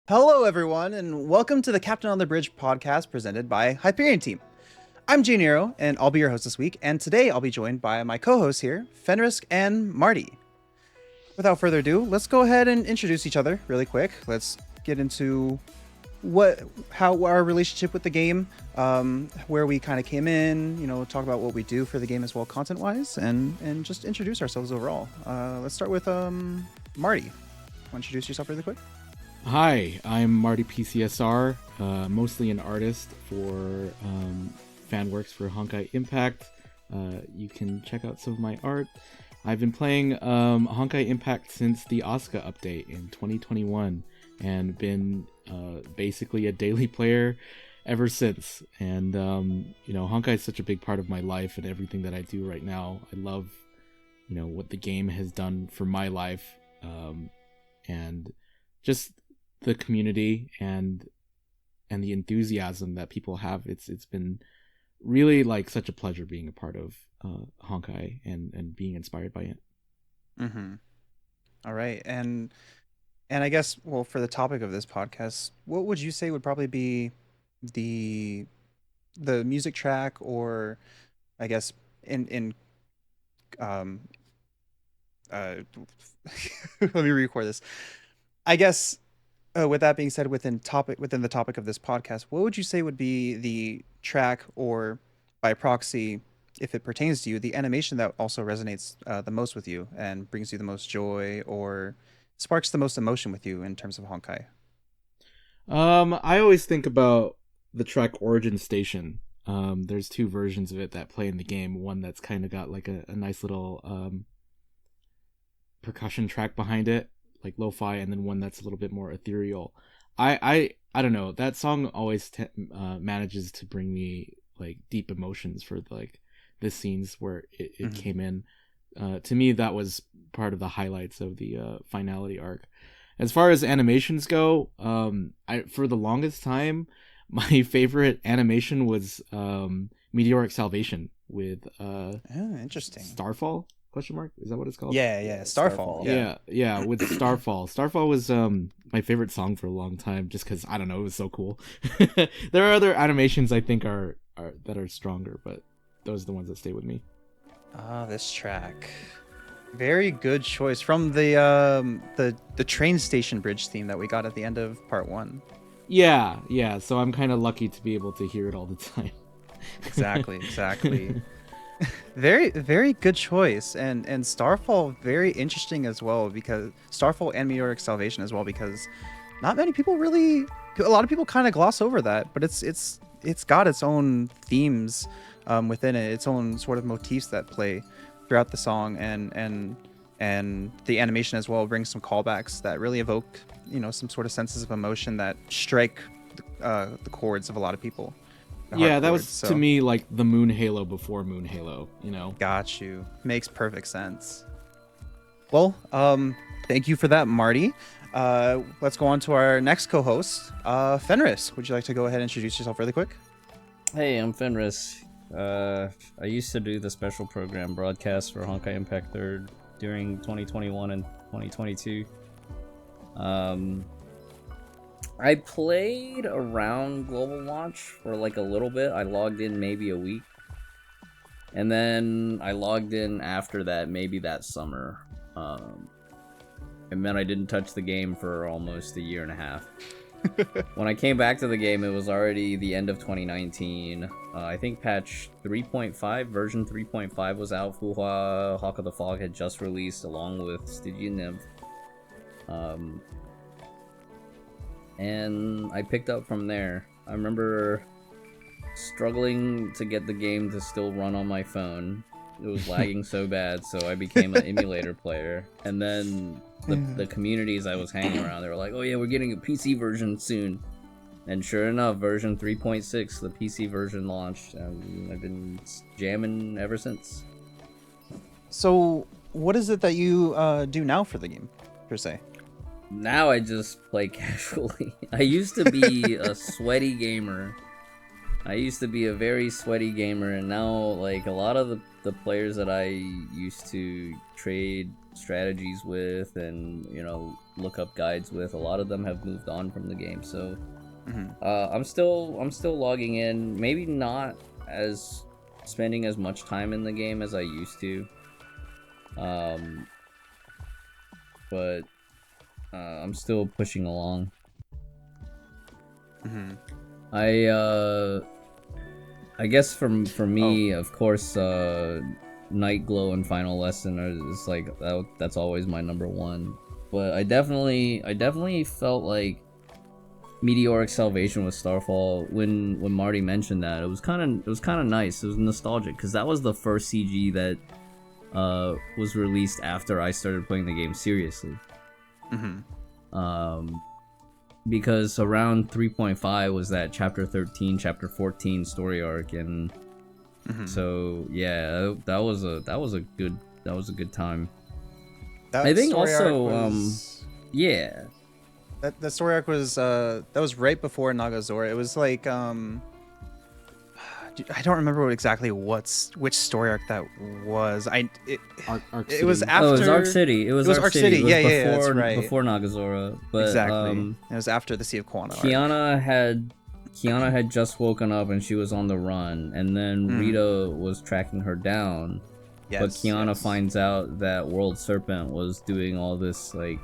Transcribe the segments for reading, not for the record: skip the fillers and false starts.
Hello, everyone, and welcome to the Captain on the Bridge podcast presented by Hyperion Team. I'm Jayniro, and I'll be your host this week, and today I'll be joined by my co-hosts here, Fenrysk and Marty. Without further ado, let's go ahead and introduce each other really quick. Let's get into how our relationship with the game, where we kind of came in, talk about what we do for the game as well, content-wise, and just introduce ourselves overall. Let's start with Marty. Want to introduce yourself really quick? Hi, I'm MartyPCSR, mostly an artist for fan works for Honkai Impact. You can check out some of my art. I've been playing Honkai Impact since the Asuka update in 2021 and been basically a daily player ever since. And, Honkai is such a big part of my life and everything that I do right now. I love, what the game has done for my life and just the community and the enthusiasm that people have. It's been really like such a pleasure being a part of Honkai and being inspired by it. All right, and I guess, well, for the topic of this podcast, what would you say would probably be the music track, or I guess in let me record this. I guess with that being said, within the topic of this podcast, what would you say would be the track, or by proxy, if it pertains to you, the animation that also resonates the most with you and brings you the most joy or sparks the most emotion with you in terms of Honkai? I always think about the track Origin Station. There's two versions of it that play in the game. One that's kind of got like a nice little percussion track behind it, like lo-fi, and then one that's a little bit more ethereal. I don't know, that song always manages to bring me like deep emotions for like the scenes where it came in. To me, that was part of the highlights of the finality arc. As far as animations go, for the longest time, my favorite animation was Meteoric Salvation with Interesting. Starfall? Question mark? Is that what it's called? Yeah, Starfall. Yeah, with Starfall. Starfall was my favorite song for a long time, just because, I don't know, it was so cool. There are other animations I think are that are stronger, but those are the ones that stay with me. This track, very good choice from the train station bridge theme that we got at the end of part 1. Yeah. So I'm kind of lucky to be able to hear it all the time. Exactly. Very, very good choice, and Starfall, very interesting as well, because Starfall and Meteoric Salvation as well, because not many people really, a lot of people kind of gloss over that, but it's got its own themes within it, its own sort of motifs that play throughout the song, and the animation as well brings some callbacks that really evoke some sort of senses of emotion that strike the chords of a lot of people. Yeah, that was to me like the Moon Halo before Moon Halo, Got you. Makes perfect sense. Well, thank you for that, Marty. Let's go on to our next co-host, Fenrysk. Would you like to go ahead and introduce yourself really quick? Hey, I'm Fenrysk. I used to do the special program broadcast for Honkai Impact 3rd during 2021 and 2022. I played around Global Launch for like a little bit. I logged in maybe a week. And then I logged in after that, maybe that summer. And then I didn't touch the game for almost a year and a half. When I came back to the game, it was already the end of 2019. I think patch 3.5, version 3.5 was out. Fuhua, Hawk of the Fog had just released along with Stygian Nymph. And I picked up from there. I remember struggling to get the game to still run on my phone. It was lagging so bad, so I became an emulator player. And then the communities I was hanging around, they were like, oh yeah, we're getting a PC version soon. And sure enough, version 3.6, the PC version launched, and I've been jamming ever since. So, what is it that you do now for the game, per se? Now I just play casually. I used to be a sweaty gamer. I used to be a very sweaty gamer, and now, like, a lot of the players that I used to trade strategies with, and look up guides with. A lot of them have moved on from the game, so I'm still logging in. Maybe not as spending as much time in the game as I used to. But I'm still pushing along. I guess for me, of course, Night Glow and Final Lesson is like that's always my number one. But I definitely felt like Meteoric Salvation with Starfall when Marty mentioned that. It was kind of nice. It was nostalgic because that was the first CG that was released after I started playing the game seriously. Because around 3.5 was that chapter 13, chapter 14 story arc, and so yeah, that was a good time. That I think story also arc was, yeah. That story arc was that was right before Nagazora. It was like I don't remember exactly which story arc that was. Arc it was City. after. Oh, it was Arc City. It was Arc City. It was Yeah, before, that's right. Before Nagazora. But Exactly. It was after the Sea of Kuana. Kiana had just woken up and she was on the run, and then Rita was tracking her down. Yes, but Kiana finds out that World Serpent was doing all this like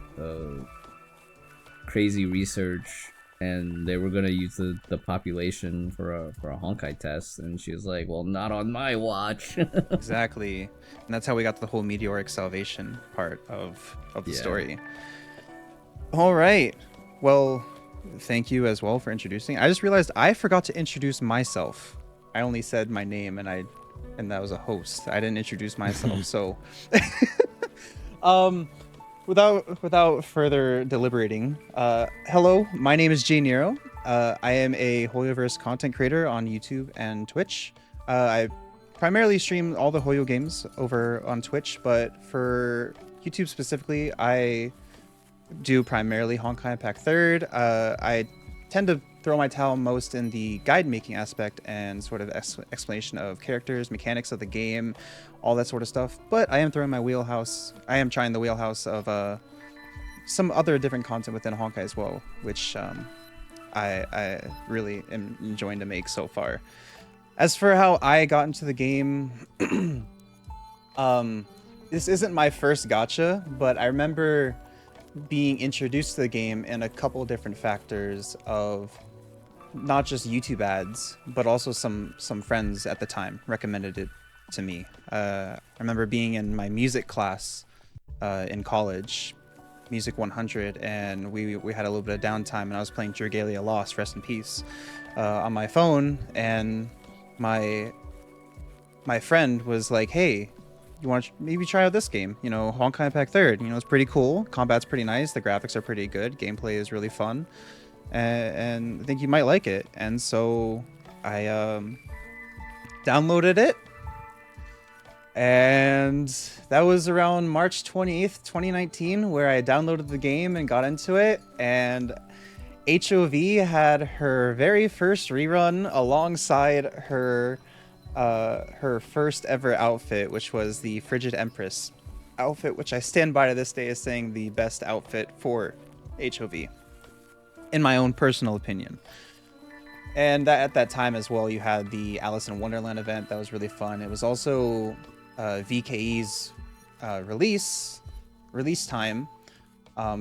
crazy research, and they were gonna use the population for a Honkai test, and she was like, "Well, not on my watch." Exactly, and that's how we got to the whole Meteoric Salvation part of the story. All right, well, thank you as well for introducing. I just realized I forgot to introduce myself. I only said my name, and that was a host. I didn't introduce myself, so without further deliberating, hello, my name is Jayniro. I am a Hoyoverse content creator on YouTube and Twitch. I primarily stream all the Hoyo games over on Twitch, but for YouTube specifically, I do primarily Honkai Impact 3rd. I tend to throw my talent most in the guide making aspect and sort of explanation of characters, mechanics of the game, all that sort of stuff. But I am trying the wheelhouse of some other different content within Honkai as well, which I really am enjoying to make so far. As for how I got into the game, this isn't my first gacha, but I remember being introduced to the game in a couple different factors of not just YouTube ads, but also some friends at the time recommended it to me. I remember being in my music class in college, Music 100, and we had a little bit of downtime, and I was playing Dragalia Lost, rest in peace, on my phone, and my friend was like, "Hey, you want to maybe try out this game? Honkai Impact 3rd. It's pretty cool. Combat's pretty nice. The graphics are pretty good. Gameplay is really fun, and I think you might like it." And so I downloaded it, and that was around March 28th, 2019, where I downloaded the game and got into it. And HOV had her very first rerun alongside her first ever outfit, which was the Frigid Empress outfit, which I stand by to this day as saying the best outfit for HOV, in my own personal opinion. And at that time as well, you had the Alice in Wonderland event that was really fun. It was also VKE's release time,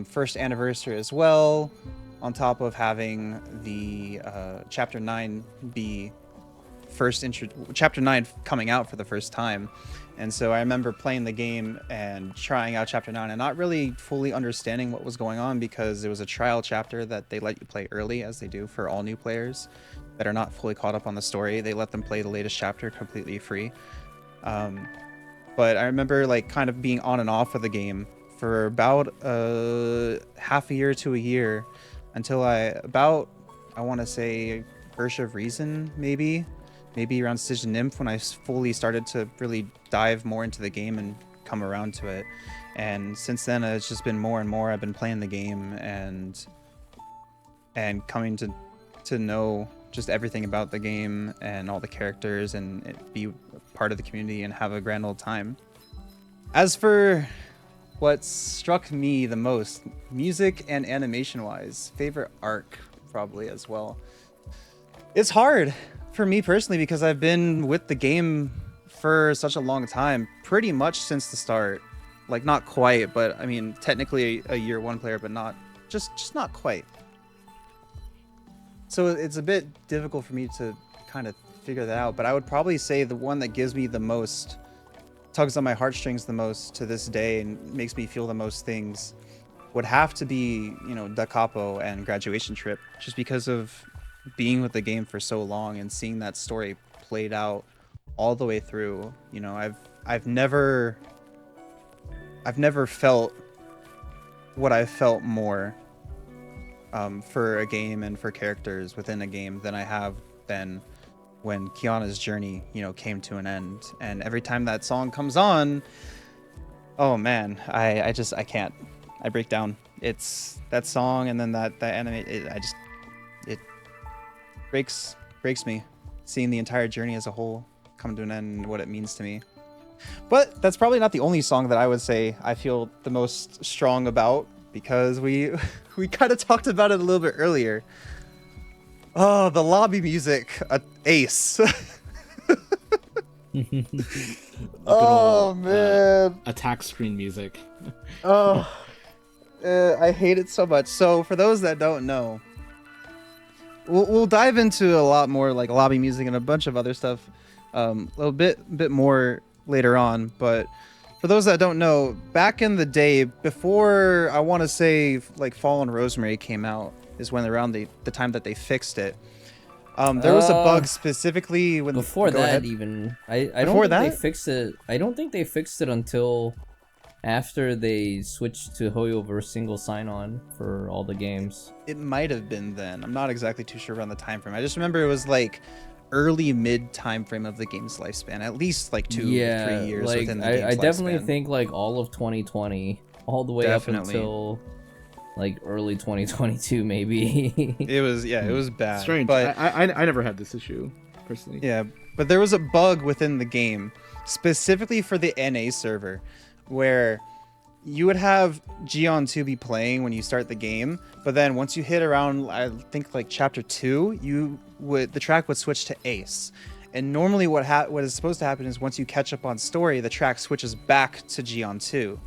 first anniversary as well, on top of having the Chapter 9 be Chapter 9 coming out for the first time. And so I remember playing the game and trying out Chapter 9 and not really fully understanding what was going on, because it was a trial chapter that they let you play early, as they do for all new players that are not fully caught up on the story. They let them play the latest chapter completely free. But I remember kind of being on and off of the game for about half a year to a year, until I want to say Ursh of Reason, maybe around Stygian Nymph, when I fully started to really dive more into the game and come around to it. And since then, it's just been more and more I've been playing the game and coming to know just everything about the game and all the characters, and be part of the community and have a grand old time. As for what struck me the most, music and animation wise, favorite arc probably as well. It's hard for me personally because I've been with the game for such a long time, pretty much since the start. Like not quite, but I mean technically a year one player, but not just not quite. So it's a bit difficult for me to kind of figure that out, but I would probably say the one that gives me the most, tugs on my heartstrings the most to this day and makes me feel the most things would have to be, you know, Da Capo and Graduation Trip, just because of being with the game for so long and seeing that story played out all the way through. You know, I've never felt what I felt more for a game and for characters within a game than I have been when Kiana's journey, you know, came to an end. And every time that song comes on, oh man, I can't. I break down. It's that song and then that anime. It breaks me seeing the entire journey as a whole come to an end and what it means to me. But that's probably not the only song that I would say I feel the most strong about, because we kind of talked about it a little bit earlier. Oh, the lobby music, ace. Oh man, attack screen music. Oh, I hate it so much. So for those that don't know, we'll dive into a lot more like lobby music and a bunch of other stuff a little bit more later on. But for those that don't know, back in the day, before I want to say like Fallen Rosemary came out, is when around the time that they fixed it. There was a bug specifically when before that ahead. Even I don't think they fixed it. I don't think they fixed it until after they switched to Hoyoverse single sign-on for all the games. It might have been then. I'm not exactly too sure around the time frame. I just remember it was like early mid time frame of the game's lifespan, at least like 2 to 3 years like, within the game's I definitely lifespan. think like all of 2020, all the way Definitely. up until like early 2022 maybe. It was bad. Strange. But I never had this issue personally. yeah, but there was a bug within the game specifically for the NA server where you would have Gion 2 be playing when you start the game, but then once you hit around, I think like chapter 2, the track would switch to Ace. And normally what is supposed to happen is once you catch up on story, the track switches back to Gion 2.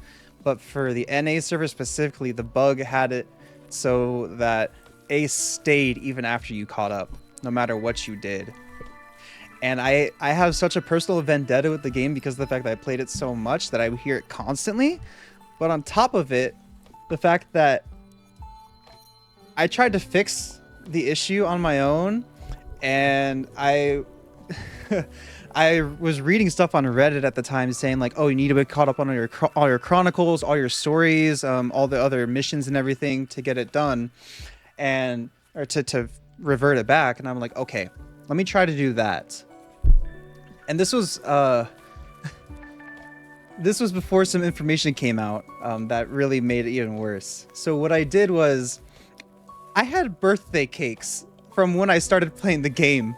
But for the NA server specifically, the bug had it so that Ace stayed even after you caught up, no matter what you did. And I have such a personal vendetta with the game because of the fact that I played it so much that I would hear it constantly. But on top of it, the fact that I tried to fix the issue on my own, and I was reading stuff on Reddit at the time saying like, oh, you need to be caught up on all your chronicles, all your stories, all the other missions and everything to get it done, or to revert it back. And I'm like, okay, let me try to do that. And this was before some information came out that really made it even worse. So what I did was I had birthday cakes from when I started playing the game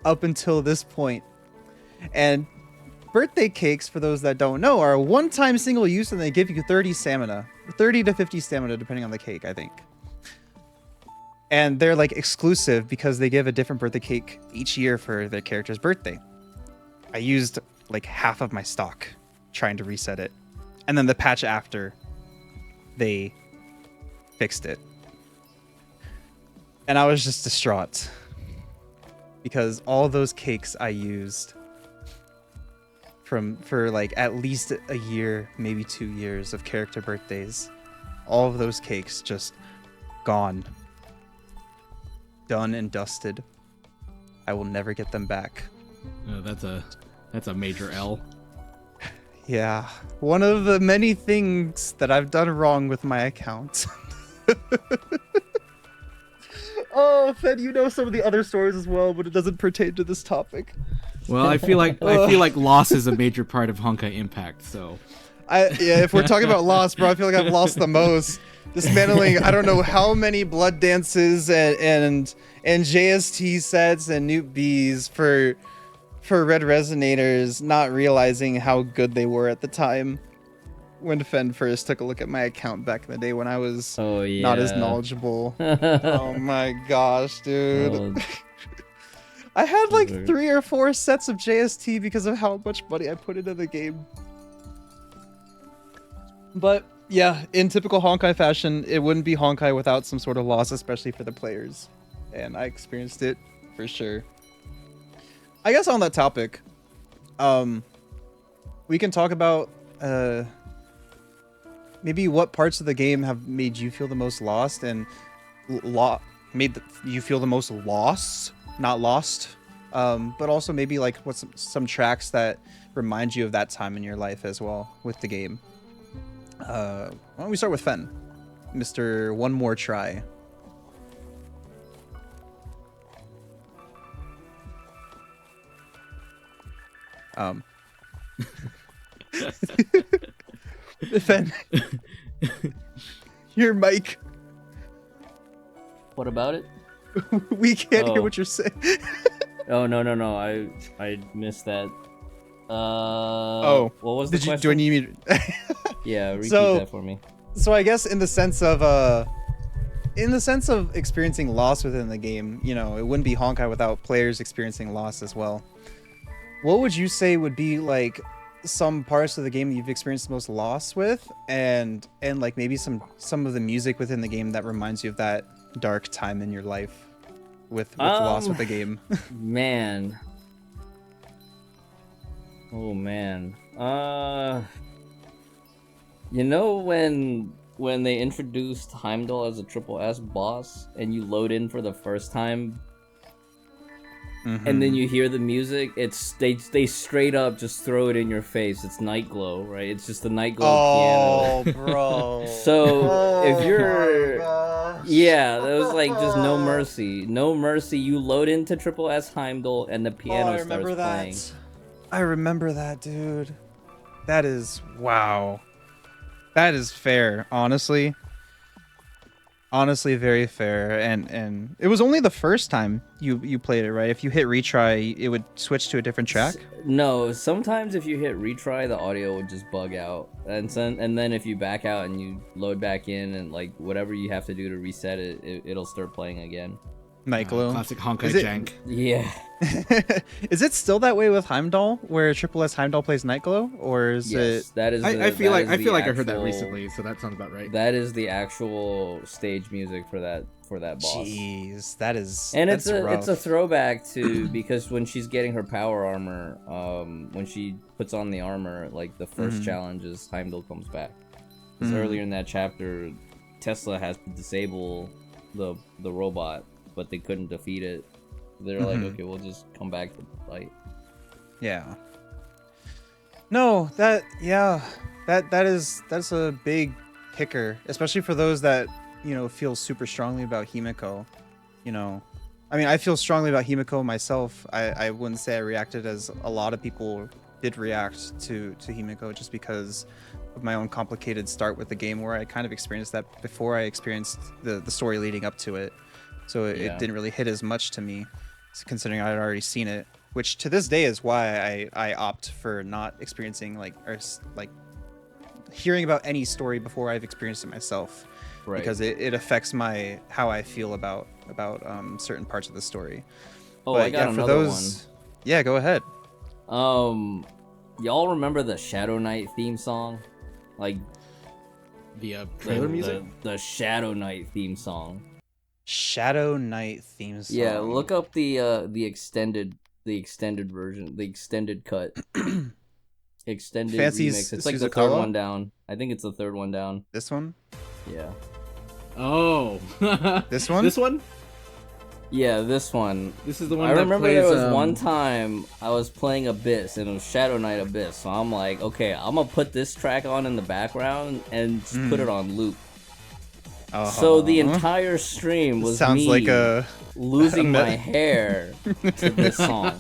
up until this point. And birthday cakes, for those that don't know, are a one-time single use, and they give you 30 stamina, 30 to 50 stamina depending on the cake, I think. And they're like exclusive because they give a different birthday cake each year for their character's birthday. I used like half of my stock trying to reset it, and then the patch after they fixed it, and I was just distraught because all those cakes I used for like at least a year, maybe 2 years of character birthdays, all of those cakes just gone, done and dusted. I will never get them back. That's a major L. Yeah, one of the many things that I've done wrong with my account. Oh, Fed, you know some of the other stories as well, but it doesn't pertain to this topic. Well, I feel like loss is a major part of Honkai Impact, so. If we're talking about loss, bro, I feel like I've lost the most. Dismantling, I don't know how many blood dances and JST sets and Newt Bs for Red Resonators, not realizing how good they were at the time. when Fen first took a look at my account back in the day when I was Oh yeah. not as knowledgeable. Oh my gosh, dude. Oh, I had like Weird. 3 or 4 sets of JST because of how much money I put into the game. But yeah, in typical Honkai fashion, it wouldn't be Honkai without some sort of loss, especially for the players. And I experienced it for sure. I guess on that topic, we can talk about maybe what parts of the game have made you feel the most lost and you feel the most lost, not lost. But also maybe like what's some tracks that remind you of that time in your life as well with the game. Why don't we start with Fen, Mr. One More Try. Fen, your mic. what about it? We can't hear Oh. what you're saying. Oh no. I missed that. Oh, what was did the you? question? Do I need me? Yeah, repeat So- that for me. So I guess in the sense of experiencing loss within the game, you know, it wouldn't be Honkai without players experiencing loss as well. What would you say would be like some parts of the game that you've experienced the most loss with, and like maybe some of the music within the game that reminds you of that dark time in your life with loss with the game? Man. Oh man. You know when they introduced Heimdall as a triple S boss and you load in for the first time and then you hear the music, it's they straight up just throw it in your face. It's Nightglow, right? It's just the Nightglow piano. bro. So if you're gosh. yeah, that was like just no mercy. No mercy. You load into triple S Heimdall and the piano starts playing. I remember that, dude. That is wow. That is fair, honestly. Honestly, very fair. And it was only the first time you played it, right? If you hit retry, it would switch to a different track. No, sometimes if you hit retry, the audio would just bug out, and then if you back out and you load back in and like whatever you have to do to reset it, it'll start playing again. Nightglow. Classic Honkai Is it- jank. Yeah. Is it still that way with Heimdall, where Triple S Heimdall plays Nightglow, or is Yes, it? that is. I feel like I heard that actual- recently, so that sounds about right. That is the actual stage music for that boss. Jeez, that is. And that's it's a rough. throwback to because when she's getting her power armor, when she puts on the armor, like the first challenge is Heimdall comes back. Because earlier in that chapter, Tesla has to disable the robot, but they couldn't defeat it. They're like, okay, we'll just come back to the fight. Yeah. No, that's a big kicker, especially for those that, you know, feel super strongly about Himiko. You know, I mean, I feel strongly about Himiko myself. I wouldn't say I reacted as a lot of people did react to Himiko, just because of my own complicated start with the game, where I kind of experienced that before I experienced the story leading up to it. So it didn't really hit as much to me, considering I had already seen it, which to this day is why I opt for not experiencing like hearing about any story before I've experienced it myself, Right. because it affects how I feel about certain parts of the story. Oh, But I got yeah, for another those, yeah, go ahead. one. Y'all remember the Shadow Knight theme song? Like The trailer music. The Shadow Knight theme song. Shadow Knight theme song. Yeah, look up the extended version, the extended cut, extended Fancy remix. It's like the third Suzukawa? one down. I think it's the third one down. This one. Yeah, Oh, This one? This one. yeah, this one. This is the one. I that remember plays, there was one time I was playing Abyss and it was Shadow Knight Abyss, so I'm like, okay, I'm gonna put this track on in the background and just put it on loop. So the entire stream was sounds me like a losing my hair to this song.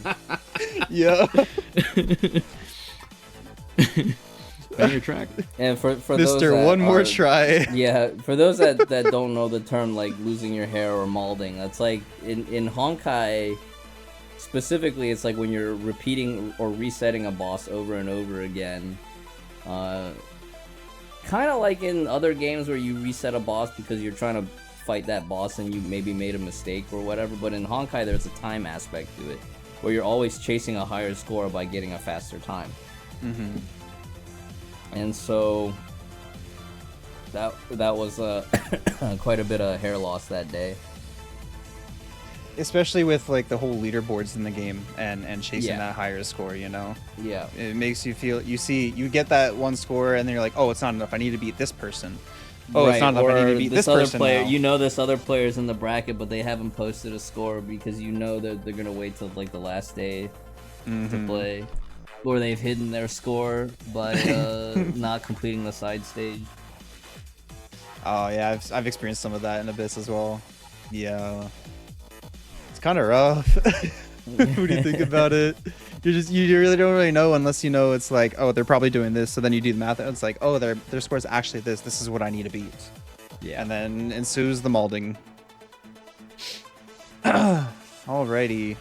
yeah. Banger track. And for those Mr. that One More are- Try. Yeah, for those that don't know the term like losing your hair or malding, that's like in Honkai specifically, it's like when you're repeating or resetting a boss over and over again. kind of like in other games where you reset a boss because you're trying to fight that boss and you maybe made a mistake or whatever. But in Honkai, there's a time aspect to it, where you're always chasing a higher score by getting a faster time. Mm-hmm. And so that was quite a bit of hair loss that day. Especially with like the whole leaderboards in the game and chasing Yeah. that higher score, you know. Yeah. It makes you feel, you get that one score and then you're like, oh, it's not enough. I need to beat this person. Oh, Right, it's not enough. I need to beat this other person player. now. You know, this other player's in the bracket, but they haven't posted a score because you know that they're gonna wait till like the last day to play, or they've hidden their score by not completing the side stage. Oh yeah, I've experienced some of that in Abyss as well. Yeah, it's kind of rough. What do you think about it? You really don't really know unless you know it's like, oh, they're probably doing this. So then you do the math and it's like, oh, their score is actually this. This is what I need to beat. Yeah. And then ensues the malding. Alrighty.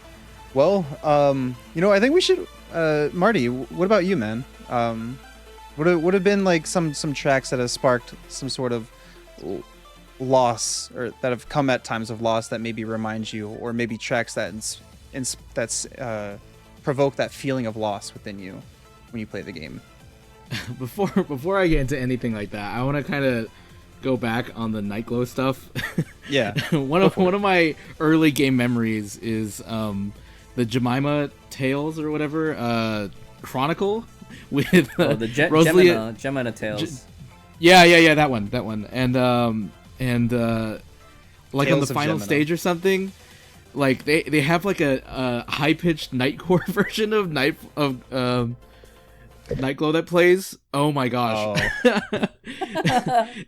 Well, I think we should. Marty, what about you, man? Would have been like some tracks that have sparked some sort of loss, or that have come at times of loss that maybe remind you, or maybe tracks that provoke that feeling of loss within you when you play the game. Before I get into anything like that, I want to kind of go back on the Nightglow stuff. Yeah. one of my early game memories is the Jemima Tales or whatever Chronicle with the Gemina Tales. Yeah, that one. And like Tales on the of final Gemina. stage or something, like they have like a high pitched Nightcore version of Nightglow that plays. Oh my gosh. Oh.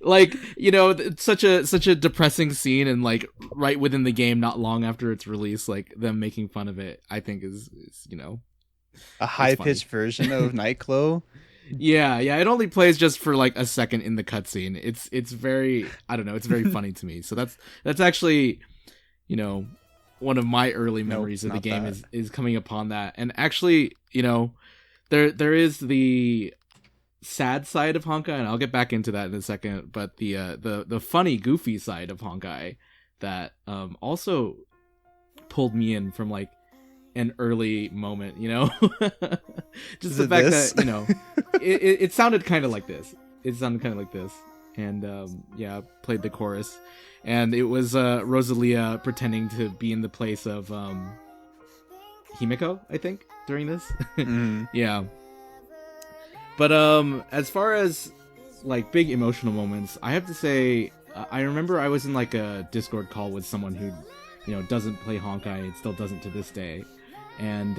Like, it's such a depressing scene, and like right within the game, not long after its release, like them making fun of it, I think is A high-pitched version of Nightglow. Yeah, it only plays just for like a second in the cutscene. It's very, I don't know, it's very funny to me. So that's actually, one of my early memories of the not game that. is coming upon that. And actually, there is the sad side of Honkai, and I'll get back into that in a second, but the funny, goofy side of Honkai that also pulled me in from like an early moment, just Is the it fact this? that it sounded kind of like this. And I played the chorus, and it was Rosalia pretending to be in the place of Himiko, I think, during this. Mhm. Yeah. But as far as like big emotional moments, I have to say I remember I was in like a Discord call with someone who doesn't play Honkai and still doesn't to this day, and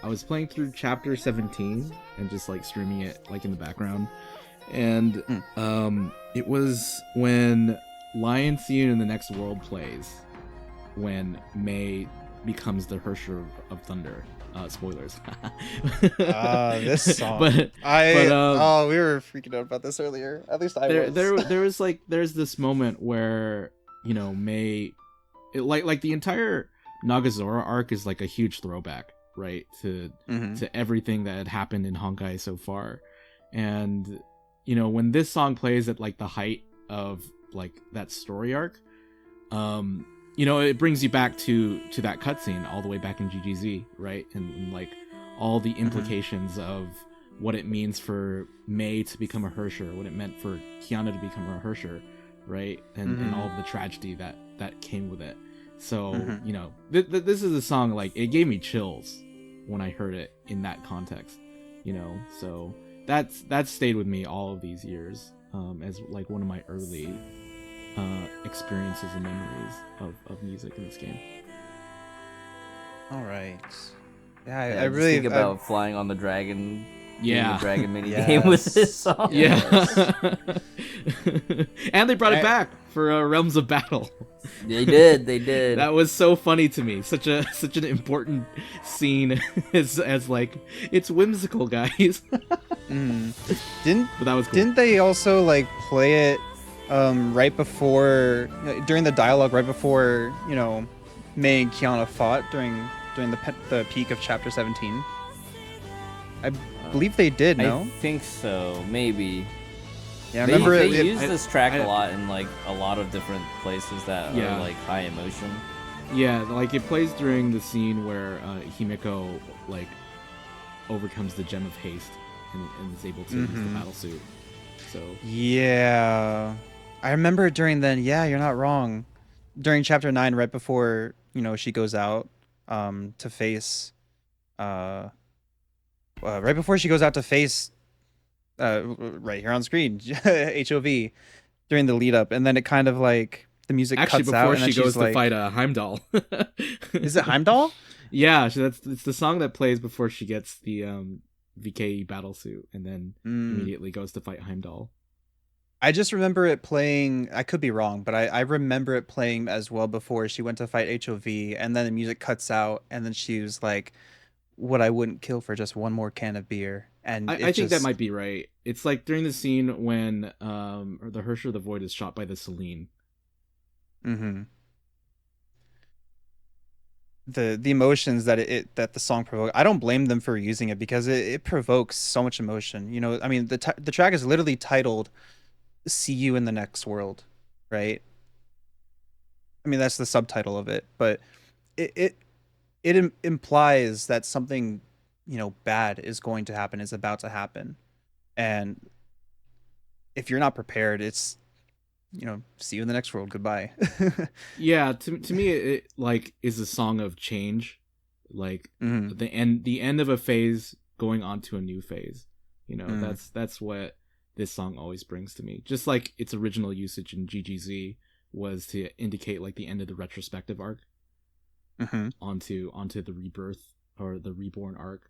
I was playing through chapter 17 and just like streaming it like in the background, and it was when Lion Siyun in the Next World plays, when Mei becomes the Hersher of Thunder. Spoilers. This song. But we were freaking out about this earlier. At least I was. There's this moment where Mei, like the entire Nagazora arc is like a huge throwback, right, to everything that had happened in Honkai so far, and when this song plays at like the height of like that story arc, it brings you back to that cutscene all the way back in GGZ, right? And like all the implications of what it means for Mei to become a Hersher, what it meant for Kiana to become a Hersher, right? And all of the tragedy that came with it. So, this is a song, like, it gave me chills when I heard it in that context, So that's stayed with me all of these years as like one of my early experiences and memories of music in this game. All right. Yeah, I Just really think about flying on the dragon. Yeah. The dragon mini Yes. game with this song. Yeah. And they brought it back for Realms of Battle. They did. That was so funny to me. Such an important scene as like, it's whimsical, guys. But that was cool. Didn't they also like play it right before, during the dialogue right before Mei and Kiana fought during the peak of chapter 17? I believe they did. No, I think so. Maybe. Yeah, I They, remember they it. use this track a lot in like a lot of different places that Yeah. are like high emotion. Yeah, like it plays during the scene where Himeko like overcomes the gem of haste and is able to use the battle suit. So Yeah, I remember it during then. Yeah, you're not wrong. During chapter 9, right before she goes out to face right before she goes out to face right here on screen HOV during the lead up, and then it kind of like the music actually, cuts out, before and then she goes she's like, to fight Heimdall. is it Heimdall? Yeah, so it's the song that plays before she gets the VKE battle suit, and then immediately goes to fight Heimdall. I just remember it playing. I could be wrong, but I remember it playing as well before she went to fight HOV, and then the music cuts out, and then she was like, "What I wouldn't kill for just one more can of beer." And I think that might be right. It's like during the scene when the Hersher of the Void is shot by the Selene. Mm-hmm. The emotions that that the song provokes, I don't blame them for using it because it provokes so much emotion. I mean, the track is literally titled "See You in the Next World," right? I mean, that's the subtitle of it, but it implies that something bad is going to happen, is about to happen, and if you're not prepared, it's see you in the next world, goodbye. Yeah, to me it like is a song of change, like the end of a phase going on to a new phase. That's what this song always brings to me, just like its original usage in GGZ was to indicate like the end of the retrospective arc onto the rebirth or the reborn arc.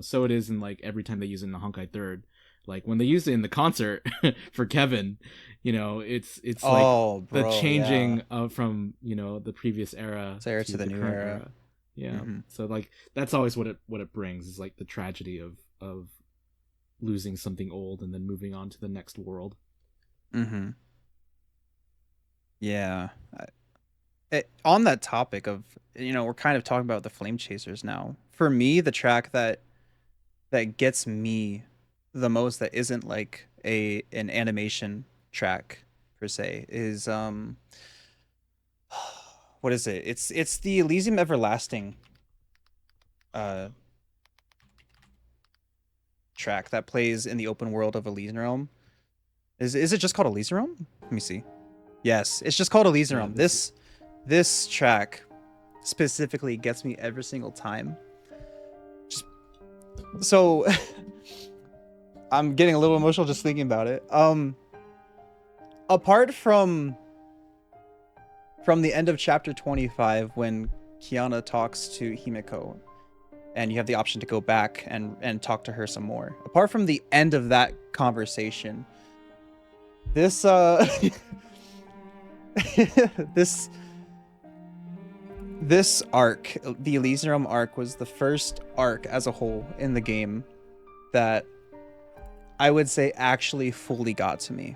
So it is in like every time they use it in the Honkai Third, like when they use it in the concert for Kevin, it's like the changing from the previous era to the new current era. Yeah. So like that's always what it brings, is like the tragedy of losing something old and then moving on to the next world. Yeah. On that topic of we're kind of talking about the Flame Chasers now. For me, the track that gets me the most, that isn't like an animation track per se, is what is it? It's the Elysium Everlasting track that plays in the open world of Elysian Realm. Is it just called Elysian Realm? Let me see. Yes, it's just called Elysian Realm. This track specifically gets me every single time. So I'm getting a little emotional just thinking about it. Apart from the end of chapter 25, when Kiana talks to Himeko and you have the option to go back and talk to her some more. Apart from the end of that conversation, this this arc, the Elysian Realm arc, was the first arc as a whole in the game that I would say actually fully got to me,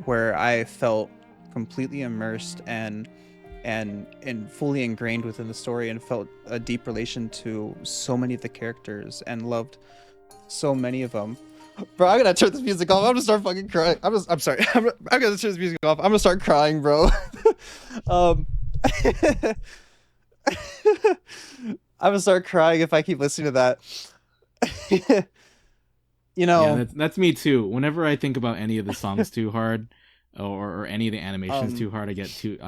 where I felt completely immersed and fully ingrained within the story, and felt a deep relation to so many of the characters and loved so many of them. Bro, I'm gonna turn this music off. I'm gonna start fucking crying. I'm sorry. I'm gonna turn this music off. I'm gonna start crying, bro. I'm gonna start crying if I keep listening to that. Yeah, that's me too. Whenever I think about any of the songs too hard, or any of the animations too hard, I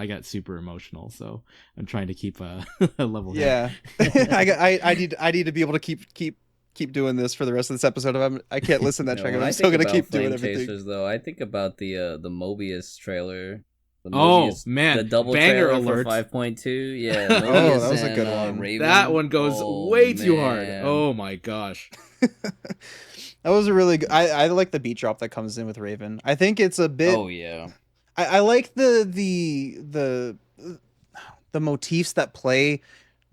get super emotional. So I'm trying to keep a level head. Yeah. I need to be able to keep doing this for the rest of this episode. I can't listen to that track. I'm still gonna keep doing everything. Chasers, though, I think about the Mobius trailer. The double banger trailer alert for 5.2. Yeah. That was a good one. Raven. That one goes way too hard. Man. Oh my gosh. That was a really good. I like the beat drop that comes in with Raven. I think it's a bit. Oh yeah. I like the motifs that play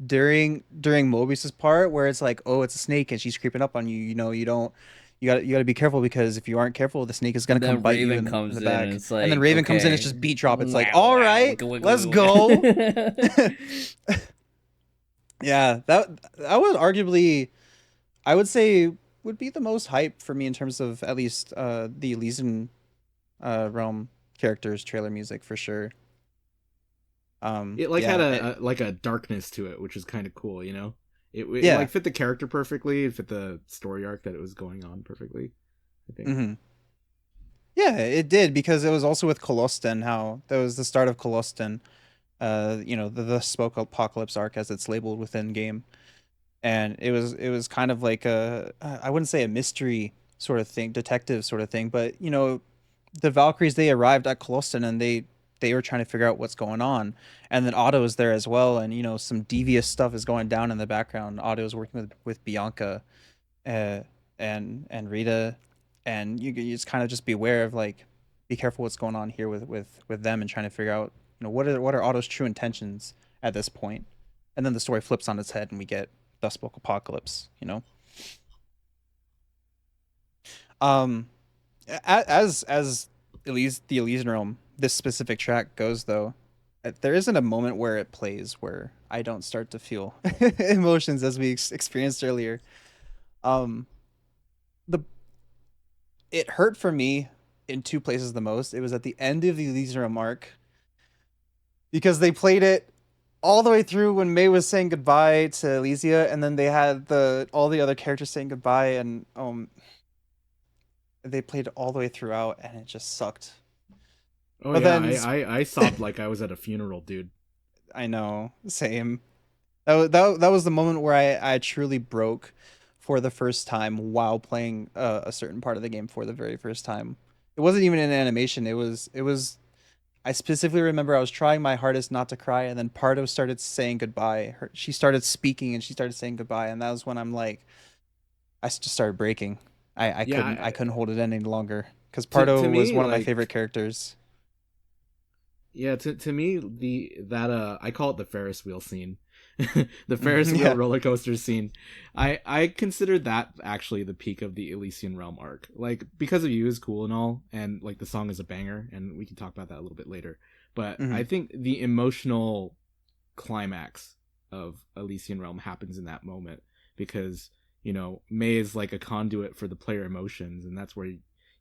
during Mobius's part, where it's like, oh, it's a snake and she's creeping up on you. You got to be careful, because if you aren't careful, the snake is gonna come bite you in the back. And then Raven comes in, it's just beat drop. It's like, all right, let's go. Yeah, that was arguably, I would say, would be the most hype for me in terms of at least the Elysian Realm characters trailer music for sure. It like had Yeah, a like a darkness to it, which is kind of cool, you know. It yeah. like fit the character perfectly, it fit the story arc that it was going on perfectly, I think. Hmm. Yeah, it did because it was also with Koloston. How that was the start of Koloston. The Smoke Apocalypse arc as it's labeled within game, and it was kind of like a I wouldn't say a mystery sort of thing, detective sort of thing, but the Valkyries, they arrived at Koloston and they were trying to figure out what's going on, and then Otto is there as well, and some devious stuff is going down in the background. Otto is working with Bianca, uh, and Rita, and you just kind of just be aware of like, be careful what's going on here with them, and trying to figure out what are Otto's true intentions at this point, and then the story flips on its head and we get Thus Spoke Apocalypse. Um, as the Elysian Realm, this specific track goes though, there isn't a moment where it plays where I don't start to feel emotions as we experienced earlier. Um, the It hurt for me in two places the most. It was at the end of the Elysian Realm arc because they played it all the way through when May was saying goodbye to Elysia, and then they had all the other characters saying goodbye, and they played it all the way throughout, and it just sucked. Oh But yeah, then I sobbed like I was at a funeral, dude. I know, same. That was the moment where I truly broke for the first time while playing a certain part of the game for the very first time. It wasn't even an animation. It was. I specifically remember I was trying my hardest not to cry, and then Pardo started saying goodbye. She started speaking, and she started saying goodbye, and that was when I'm like, I just started breaking. I Yeah, couldn't hold it any longer because to Pardo was me one of my like favorite characters. yeah, to me the that I call it the Ferris wheel scene. The Ferris wheel Yeah. roller coaster scene. I consider that actually the peak of the Elysian Realm arc. Like Because of You is cool and all, and like the song is a banger, and we can talk about that a little bit later. But Hmm. I think the emotional climax of Elysian Realm happens in that moment because May is like a conduit for the player emotions, and that's where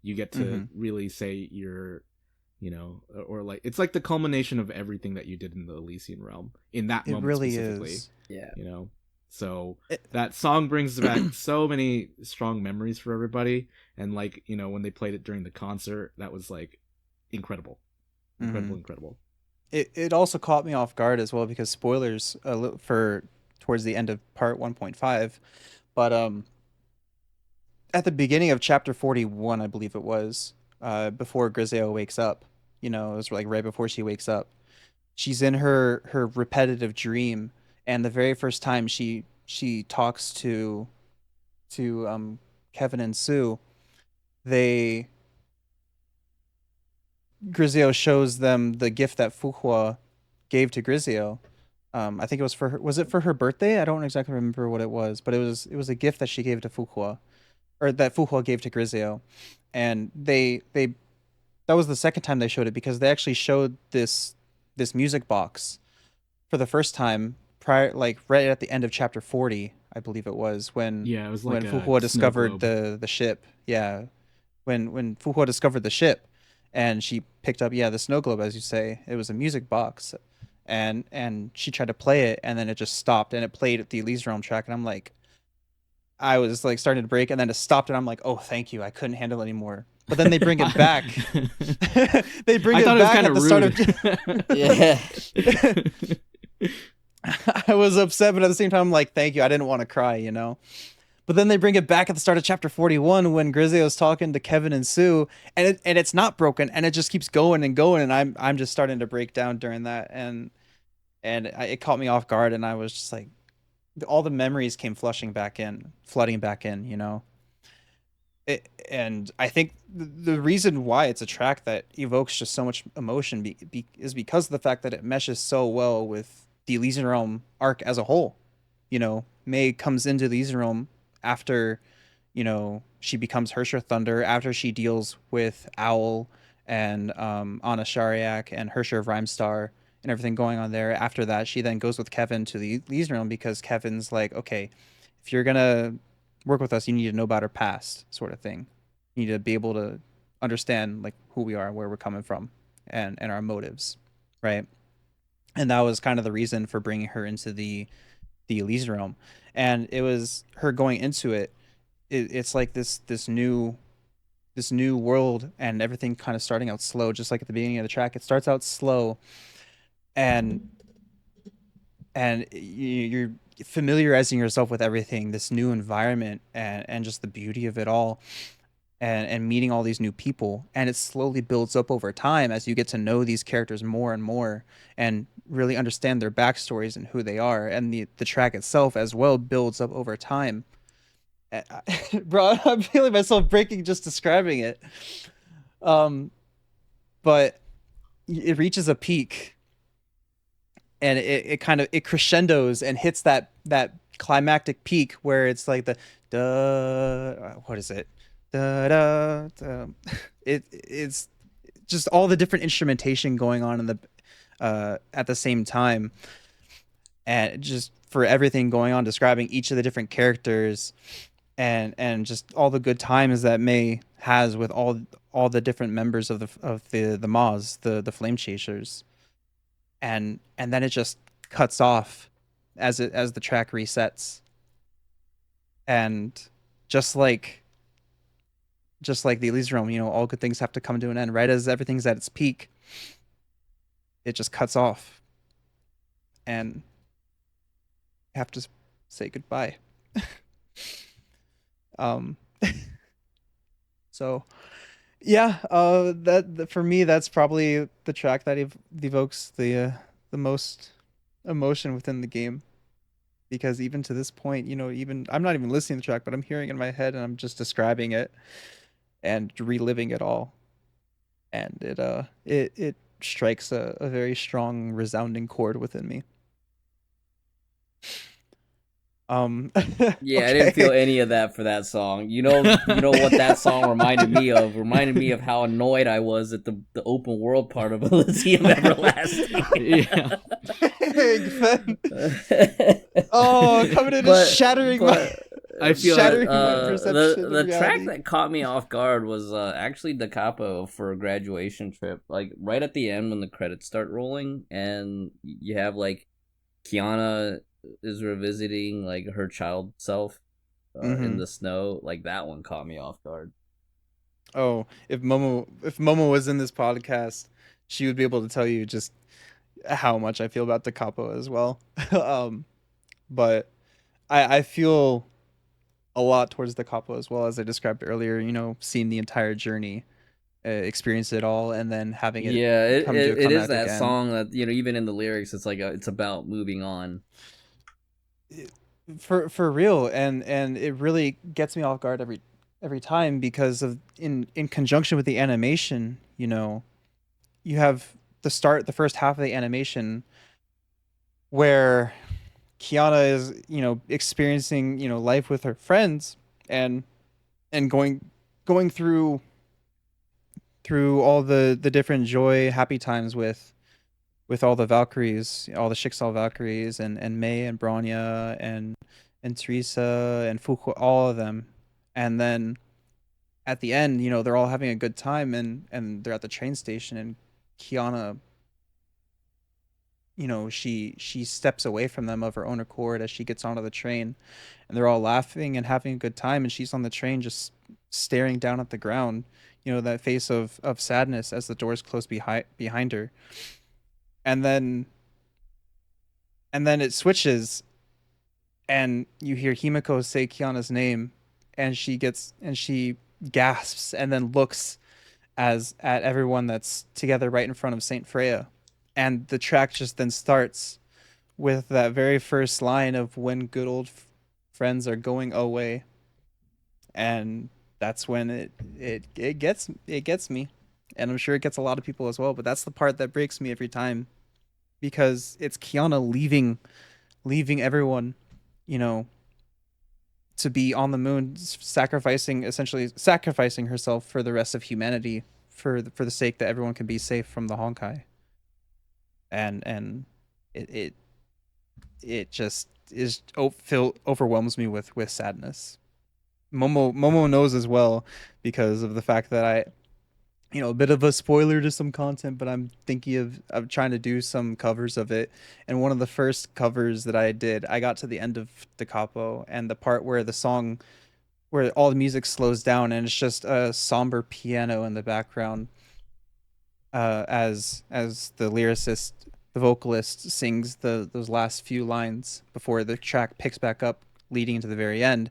you get to Hmm. really say or like it's like the culmination of everything that you did in the Elysian Realm in that It moment really specifically. is. Yeah. you know so It, that song brings back so many strong memories for everybody, and like when they played it during the concert, that was like incredible, incredible, mhm. incredible. It also caught me off guard as well because spoilers for towards the end of part 1.5, but at the beginning of chapter 41, I believe it was, before Griseo wakes up, it was like right before she wakes up. She's in her repetitive dream, and the very first time she talks to Kevin and Sue, they Griseo shows them the gift that Fuhua gave to Griseo. I think it was for her. Was it for her birthday? I don't exactly remember what it was, but it was a gift that she gave to Fuhua, or that Fuhua gave to Griseo, and they that was the second time they showed it because they actually showed this music box for the first time prior, like right at the end of chapter 40, I believe it was Yeah, it was like when a Fuhua snow discovered globe. the ship. Yeah, when Fuhua discovered the ship, and she picked up, the snow globe, as you say. It was a music box, and she tried to play it, and then it just stopped, and it played the Elysian Realm track, and I was like starting to break, and then it stopped, and I'm like, oh, thank you, I couldn't handle it anymore. But then they bring it back. They bring I thought it it was back kind at of the start rude. Yeah. of. I was upset, but at the same time, I'm like, thank you. I didn't want to cry. But then they bring it back at the start of chapter 41 when Grizzio's talking to Kevin and Sue, and it's not broken, and it just keeps going and going, and I'm just starting to break down during that, it caught me off guard, and I was just like, all the memories came flooding back in. And I think the reason why it's a track that evokes just so much emotion is because of the fact that it meshes so well with the Elysian Realm arc as a whole. May comes into the Elysian Realm after, she becomes Hersher Thunder, after she deals with Owl and Anna Shariak and Hersher of Rhymestar and everything going on there. After that, she then goes with Kevin to the Elysian Realm because Kevin's like, okay, if you're gonna work with us, you need to know about her past, sort of thing. You need to be able to understand like who we are, where we're coming from, and our motives, right? And that was kind of the reason for bringing her into the Elysian realm. And it was her going into it's like this new world, and everything kind of starting out slow, just like at the beginning of the track. It starts out slow, and you're familiarizing yourself with everything, this new environment, and just the beauty of it all, and meeting all these new people. And it slowly builds up over time as you get to know these characters more and more, and really understand their backstories and who they are. And the track itself as well builds up over time. Bro, I'm feeling myself breaking just describing it. Um, but it reaches a peak, and it kind of it crescendos and hits that climactic peak where it's like the what is it? Da, da, da. It's just all the different instrumentation going on in the at the same time, and just for everything going on, describing each of the different characters, and just all the good times that May has with all the different members of the Maws, the Flame Chasers. And then it just cuts off as the track resets. And just like the Elysian Realm, all good things have to come to an end. Right as everything's at its peak, it just cuts off, and you have to say goodbye. um so yeah, for me, that's probably the track that evokes the most emotion within the game, because even to this point, even I'm not even listening to the track, but I'm hearing it in my head, and I'm just describing it and reliving it all. And it strikes a very strong, resounding chord within me. Yeah, I didn't feel Okay. any of that for that song. You know what that song reminded me of? Reminded me of how annoyed I was at the open world part of Elysium Everlasting. Yeah. Dang, Fen. Oh, coming in and but shattering but I feel shattering my the perception of the track reality. that caught me off guard was actually the capo for a graduation trip. Like right at the end when the credits start rolling, and you have like Kiana is revisiting like her child self in Mm-hmm. the snow. Like that one caught me off guard. Oh, if Momo was in this podcast, she would be able to tell you just how much I feel about Da Capo as well. But I feel a lot towards Da Capo as well, as I described earlier. Seeing the entire journey, experience it all, and then having it Yeah, come to a it is climactic that end. song that even in the lyrics, it's like it's about moving on. It- for real, and it really gets me off guard every time, because of in conjunction with the animation. You have the first half of the animation where Kiana is, experiencing, life with her friends, and going through all the different joy, happy times with all the Valkyries, all the Schicksal Valkyries, and May and Bronya and Teresa and Fuku, all of them. And then at the end, they're all having a good time, and they're at the train station, and Kiana, she steps away from them of her own accord as she gets onto the train, and they're all laughing and having a good time, and she's on the train just staring down at the ground, that face of sadness as the doors close behind her. And then it switches, and you hear Himiko say Kiana's name, and she gasps, and then looks as at everyone that's together right in front of Saint Freya. And the track just then starts with that very first line of "when good old friends are going away." And that's when it gets me, and I'm sure it gets a lot of people as well. But that's the part that breaks me every time, because it's Kiana leaving everyone, you know, to be on the moon, essentially sacrificing herself for the rest of humanity, for the sake that everyone can be safe from the Honkai. And it it it just overwhelms me with sadness. Momo knows as well, because of the fact that a bit of a spoiler to some content, but I'm thinking of trying to do some covers of it. And one of the first covers that I did, I got to the end of Da Capo and the part where the song, where all the music slows down and it's just a somber piano in the background, as the lyricist, the vocalist sings those last few lines before the track picks back up, leading to the very end.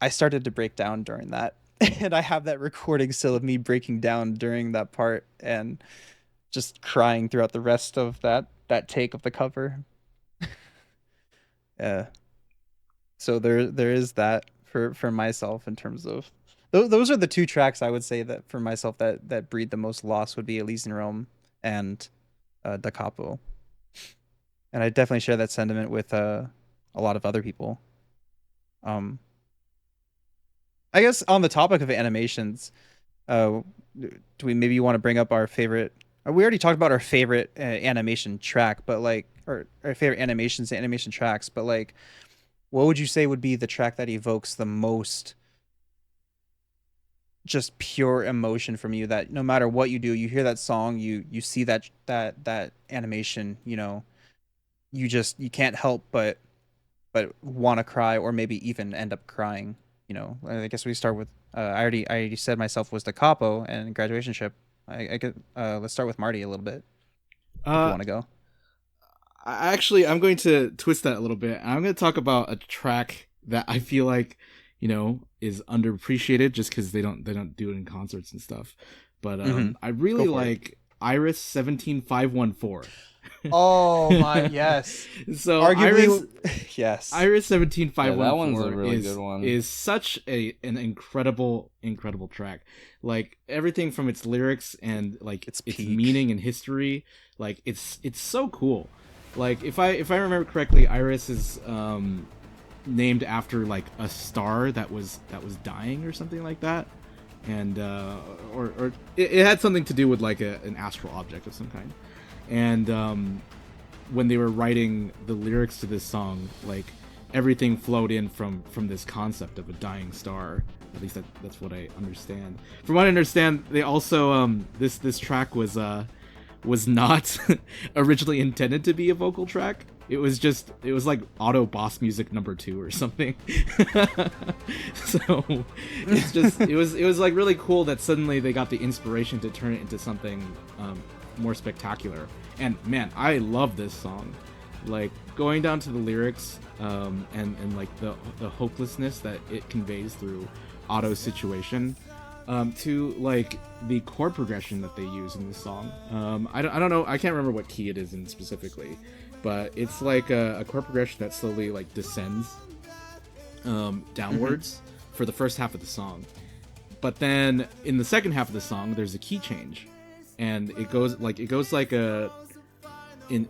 I started to break down during that. And I have that recording still of me breaking down during that part and just crying throughout the rest of that take of the cover. Yeah. So there is that for myself in terms of those are the two tracks I would say that for myself that breed the most loss would be Elysian Realm and Da Capo. And I definitely share that sentiment with a lot of other people. Um, I guess on the topic of animations, do we maybe want to bring up our favorite? We already talked about our favorite animation track, but like, or our favorite animations, animation tracks, but like, what would you say would be the track that evokes the most just pure emotion from you? That no matter what you do, you hear that song, you see that animation, you can't help but want to cry or maybe even end up crying. I guess we start with I already said myself was the capo and graduation ship. I could let's start with Marty a little bit if you Uh, want to go. I'm going to twist that a little bit. I'm going to talk about a track that I feel like, is underappreciated just because they don't do it in concerts and stuff. But Mm-hmm. I Go really for it. like Iris 17514. Oh my yes. So Arguably yes. Iris Yeah, that one's a 17514 really good one. is such an incredible track. Like everything from its lyrics and like It's its peak. meaning and history, like it's so cool. Like if I remember correctly, Iris is named after like a star that was dying or something like that. And or it had something to do with like an astral object of some kind. And when they were writing the lyrics to this song, like everything flowed in from this concept of a dying star. At least that's what I understand. From what I understand, they also this track was not originally intended to be a vocal track. It was like auto boss music number 2 or something. So it was like really cool that suddenly they got the inspiration to turn it into something more spectacular. And man, I love this song. Like going down to the lyrics, and like the hopelessness that it conveys through Otto's situation, to like the chord progression that they use in this song. I don't know, I can't remember what key it is in specifically, but it's like a chord progression that slowly like descends Mm-hmm. downwards for the first half of the song. But then in the second half of the song, there's a key change, and it goes like a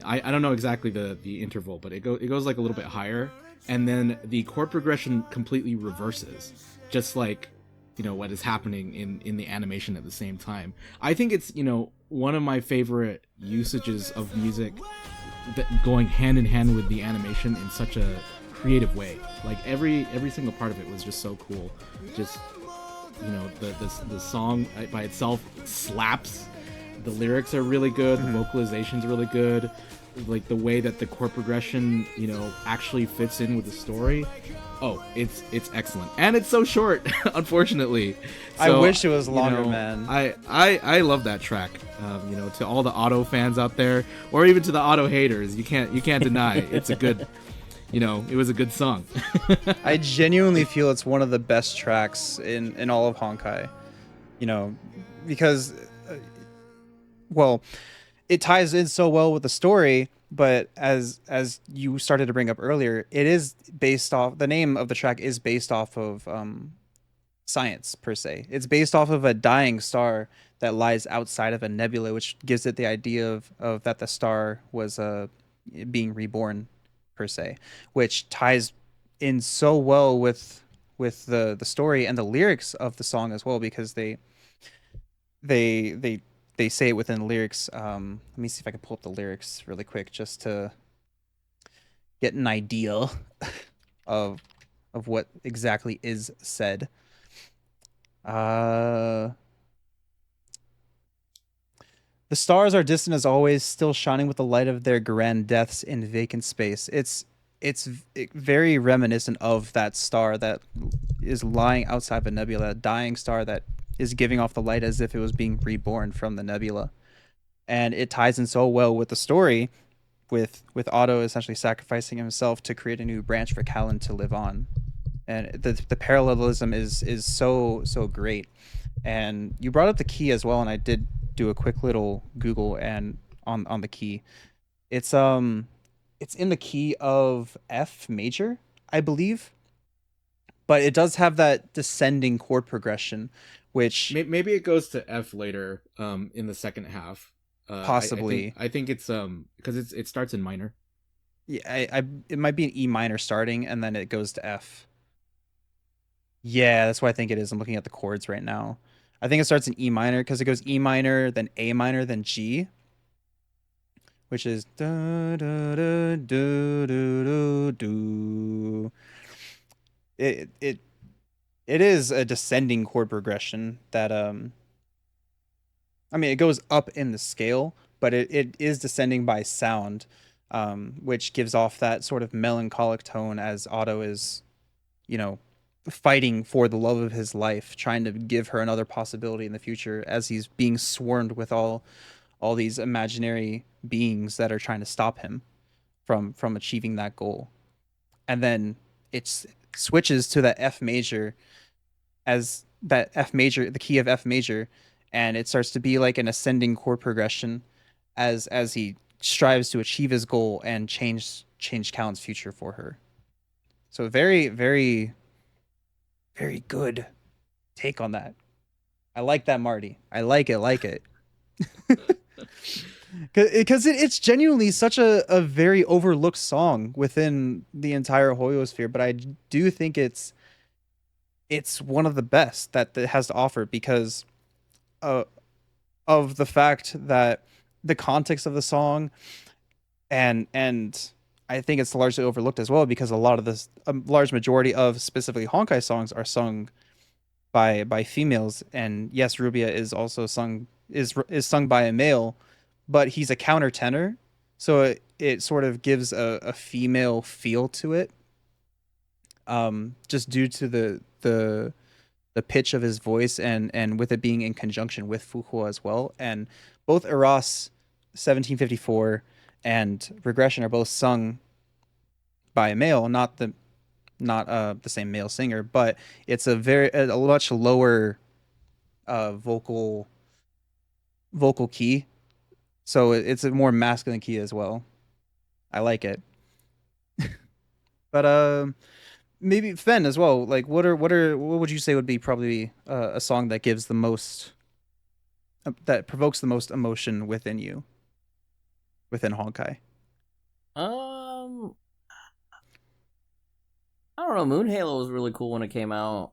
I don't know exactly the interval, but it goes like a little bit higher, and then the chord progression completely reverses, just like what is happening in the animation at the same time. I think it's one of my favorite usages of music that going hand in hand with the animation in such a creative way. Like every single part of it was just so cool. Just the song by itself slaps. The lyrics are really good. The Mm-hmm. vocalization's really good. Like the way that the chord progression, actually fits in with the story. Oh, it's excellent, and it's so short, unfortunately. I So, wish it was longer, man. I love that track. To all the auto fans out there, or even to the auto haters, you can't deny it's a good. It was a good song. I genuinely feel it's one of the best tracks in all of Honkai. You know, because well, it ties in so well with the story, but as you started to bring up earlier, it is based off the name of the track is based off of science per se. It's based off of a dying star that lies outside of a nebula, which gives it the idea of that the star was being reborn per se, which ties in so well with the story and the lyrics of the song as well, because they they they say it within the lyrics. Let me see if I can pull up the lyrics really quick just to get an idea of what exactly is said. Uh The stars are distant as always, still shining with the light of their grand deaths in vacant space. Very reminiscent of that star that is lying outside the nebula, a dying star that is giving off the light as if it was being reborn from the nebula. And it ties in so well with the story, with Otto essentially sacrificing himself to create a new branch for Callan to live on. And the parallelism is so great. And you brought up the key as well, and I did do a quick little Google and on the key. It's in the key of F major, I believe. But it does have that descending chord progression, which Maybe it goes to F later, in the second half. possibly. I think it's because it starts in minor. Yeah, it might be an E minor starting, and then it goes to F. Yeah, that's what I think it is. I'm looking at the chords right now. I think it starts in E minor because it goes E minor, then A minor, then G, which is da da da do do do do. It is a descending chord progression that I mean, it goes up in the scale, but it is descending by sound, which gives off that sort of melancholic tone as Otto is, you know, fighting for the love of his life, trying to give her another possibility in the future as he's being swarmed with all these imaginary beings that are trying to stop him from achieving that goal. And then it switches to that F major as that F major, the key of F major, and it starts to be like an ascending chord progression as he strives to achieve his goal and change Callan's future for her. So very good take on that. I like that, Marty. I like it. Because it's genuinely such a very overlooked song within the entire Hoyosphere, but I do think it's one of the best that it has to offer because uh, of the fact that the context of the song and I think it's largely overlooked as well because a lot of this, a large majority of specifically Honkai songs are sung by females, and yes, Rubia is also sung is sung by a male, but he's a countertenor, so it sort of gives a female feel to it, just due to the pitch of his voice and with it being in conjunction with Fuhua as well. And both Eros 1754 and Regression are both sung by a male, not the same male singer, but it's a much lower vocal key, so it's a more masculine key as well. I like it. But maybe Fen as well. Like, what would you say would be probably a song that gives the most, that provokes the most emotion within you, within Honkai? I don't know. Moon Halo was really cool when it came out.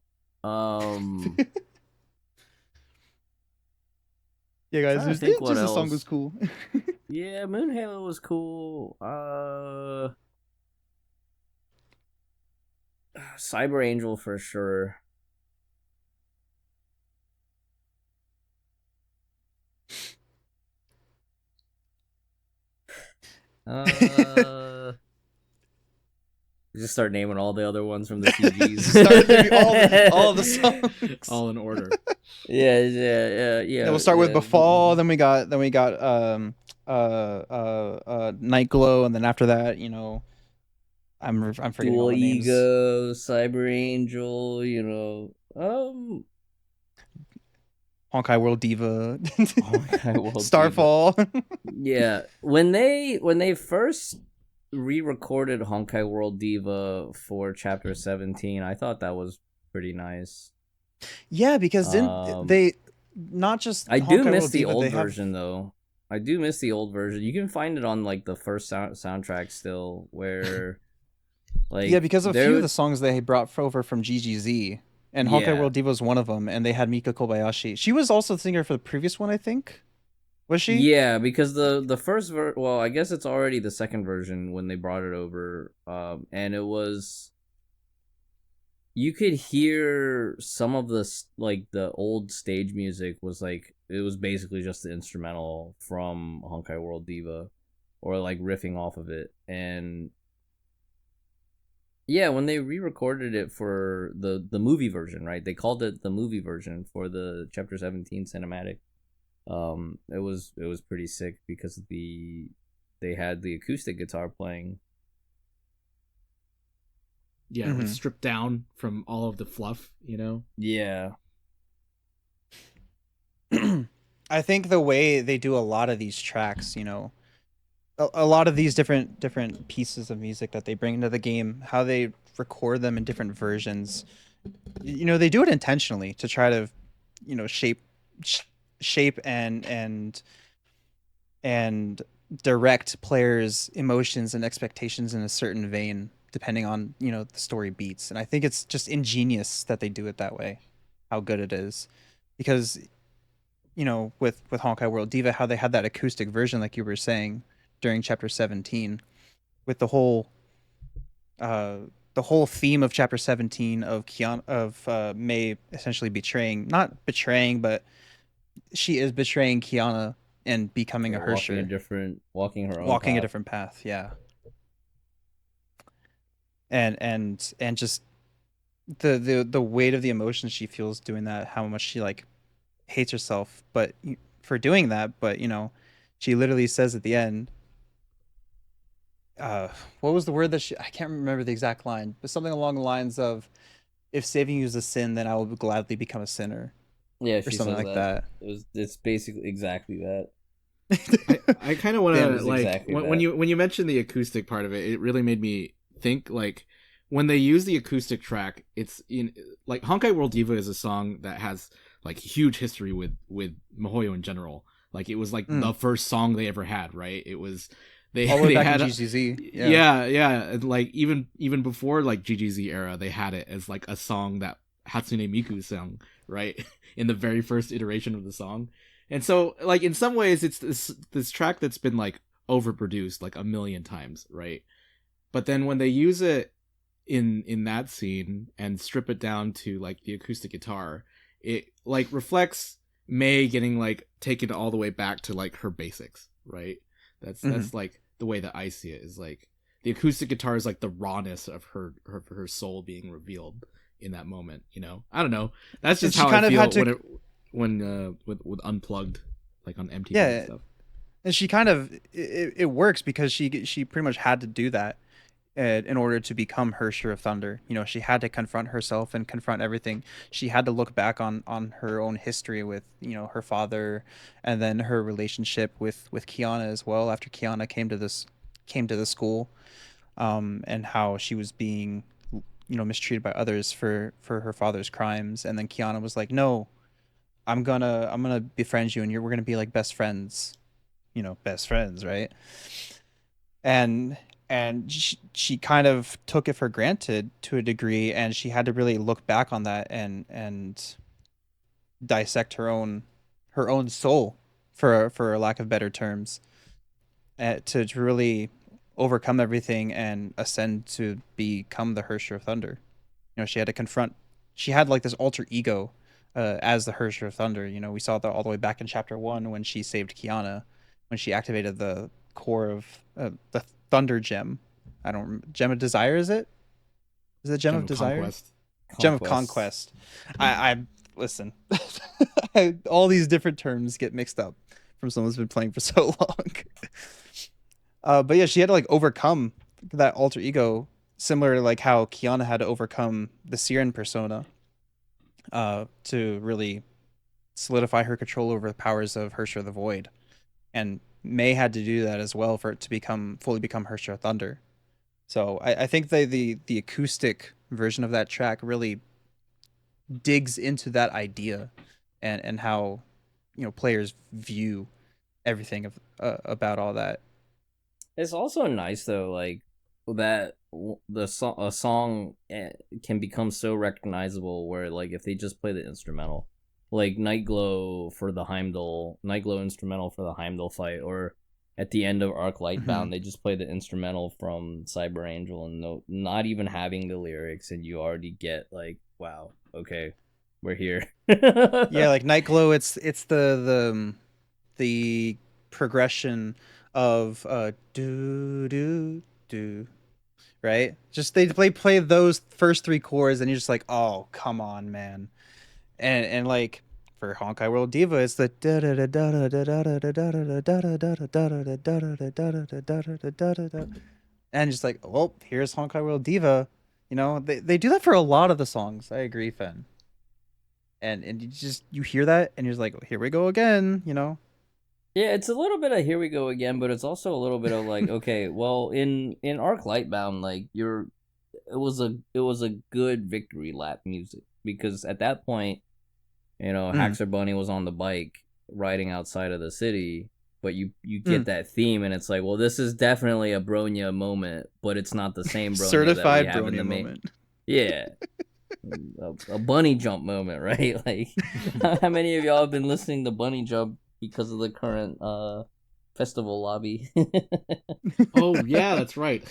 Yeah, guys, Trying to think what the song else. was cool. Yeah, Moon Halo was cool. Cyber Angel for sure. Just start naming all the other ones from the CGs. Start naming all the songs, all in order. Yeah. Then we'll start with Befall. Then we got Night Glow, and then after that, you know, I'm forgetting Dual all the names. Ego, Cyber Angel, you know, Honkai World Diva, Honkai World Starfall. Yeah, when they first re-recorded Honkai World Diva for Chapter 17, I thought that was pretty nice. Yeah, because didn't they not just I Honkai do miss World the Diva, old they have- version though. I do miss the old version. You can find it on like the first soundtrack still, where like Yeah, because of a few of the songs they brought over from GGZ, and Honkai Yeah. World Diva was one of them, and they had Mika Kobayashi. She was also the singer for the previous one, I think. Was she? Yeah, because the first well, I guess it's already the second version when they brought it over, and it was you could hear some of the old stage music was like it was basically just the instrumental from Honkai World Diva, or like riffing off of it. And yeah, when they re-recorded it for the movie version, right? They called it the movie version for the Chapter 17 cinematic. It was pretty sick because they had the acoustic guitar playing. Yeah, like stripped down from all of the fluff, you know? Yeah. I think the way they do a lot of these tracks, you know, a lot of these different pieces of music that they bring into the game, how they record them in different versions, you know, they do it intentionally to try to, you know, shape and direct players' emotions and expectations in a certain vein, depending on, you know, the story beats. And I think it's just ingenious that they do it that way. How good it is, because you know, with Honkai World Diva, how they had that acoustic version, like you were saying, during Chapter 17, with uh the whole theme of Chapter 17 of Mei essentially not betraying, but she is betraying Kiana and becoming a Hersher, walking her own walking a path. different path. Yeah, and just the weight of the emotions she feels doing that, how much she like hates herself, but for doing that, but you know, she literally says at the end, what was the word that I can't remember the exact line, but something along the lines of, "If saving you is a sin, then I will gladly become a sinner," Yeah, or she something says like that. that. It's basically exactly that. I kind of want Damn, to It's like exactly when that. you mentioned the acoustic part of it, it really made me think like when they use the acoustic track, it's in like Honkai World Diva is a song that has like huge history with Mihoyo in general. Like it was like the first song they ever had, right? It was All the way they back in had GCZ. Yeah. yeah, and like even before like GGZ era, they had it as like a song that Hatsune Miku sang, right? In the very first iteration of the song. And so like in some ways it's this track that's been like overproduced like a million times, right? But then when they use it in that scene and strip it down to like the acoustic guitar, it like reflects May getting like taken all the way back to like her basics, right? That's like the way that I see it, is like the acoustic guitar is like the rawness of her soul being revealed in that moment, you know? I don't know. That's And just she how I kind of had feel to, when with Unplugged, like on MTV and yeah, stuff. and she kind of it works because she pretty much had to do that in order to become Hersher of Thunder. You know, she had to confront herself and confront everything. She had to look back on her own history with, you know, her father, and then her relationship with Kiana as well. After Kiana came to the school, and how she was being, you know, mistreated by others for her father's crimes, and then Kiana was like, "No, I'm gonna befriend you, and we're gonna be like best friends." You know, best friends, right? and she kind of took it for granted to a degree, and she had to really look back on that and dissect her own soul, for a lack of better terms, to really overcome everything and ascend to become the Hersher of Thunder. You know, she had like this alter ego, as the Hersher of Thunder. You know, we saw that all the way back in Chapter 1 when she saved Kiana, when she activated the core of the Thunder Gem. I don't Gem of Desire, is it? Is it Gem Gem of of Desire? Conquest. Gem of Conquest. Conquest. I listen. All these different terms get mixed up from someone who's been playing for so long. But yeah, she had to like overcome that alter ego, similar to like how Kiana had to overcome the Siren persona, to really solidify her control over the powers of Hersher the Void. And May had to do that as well for it to fully become Hersher Thunder. So I think the acoustic version of that track really digs into that idea, and how, you know, players view everything about all that. It's also nice though, like that a song can become so recognizable where like if they just play the instrumental, like Night Glow instrumental for the Heimdall fight, or at the end of Arc Lightbound, they just play the instrumental from Cyber Angel and not even having the lyrics, and you already get like, wow, okay, we're here. Yeah, like Nightglow, it's the progression of do do do, right? Just they play those first three chords, and you're just like, oh, come on, man. And like for Honkai World Diva, it's the and just like, well, here's Honkai World Diva. You know, they do that for a lot of the songs. I agree, Fen. And you hear that and you're just like, oh, here we go again, you know. Yeah, it's a little bit of here we go again, but it's also a little bit of like, okay, well, in Arc Lightbound, like it was a good victory lap music, because at that point, you know, Haxor Bunny was on the bike riding outside of the city, but you get that theme, and it's like, well, this is definitely a Bronya moment, but it's not the same Bronya certified that we have Bronya in the moment. Yeah. A bunny jump moment, right? Like, how many of y'all have been listening to Bunny Jump because of the current festival lobby? Oh yeah, that's right.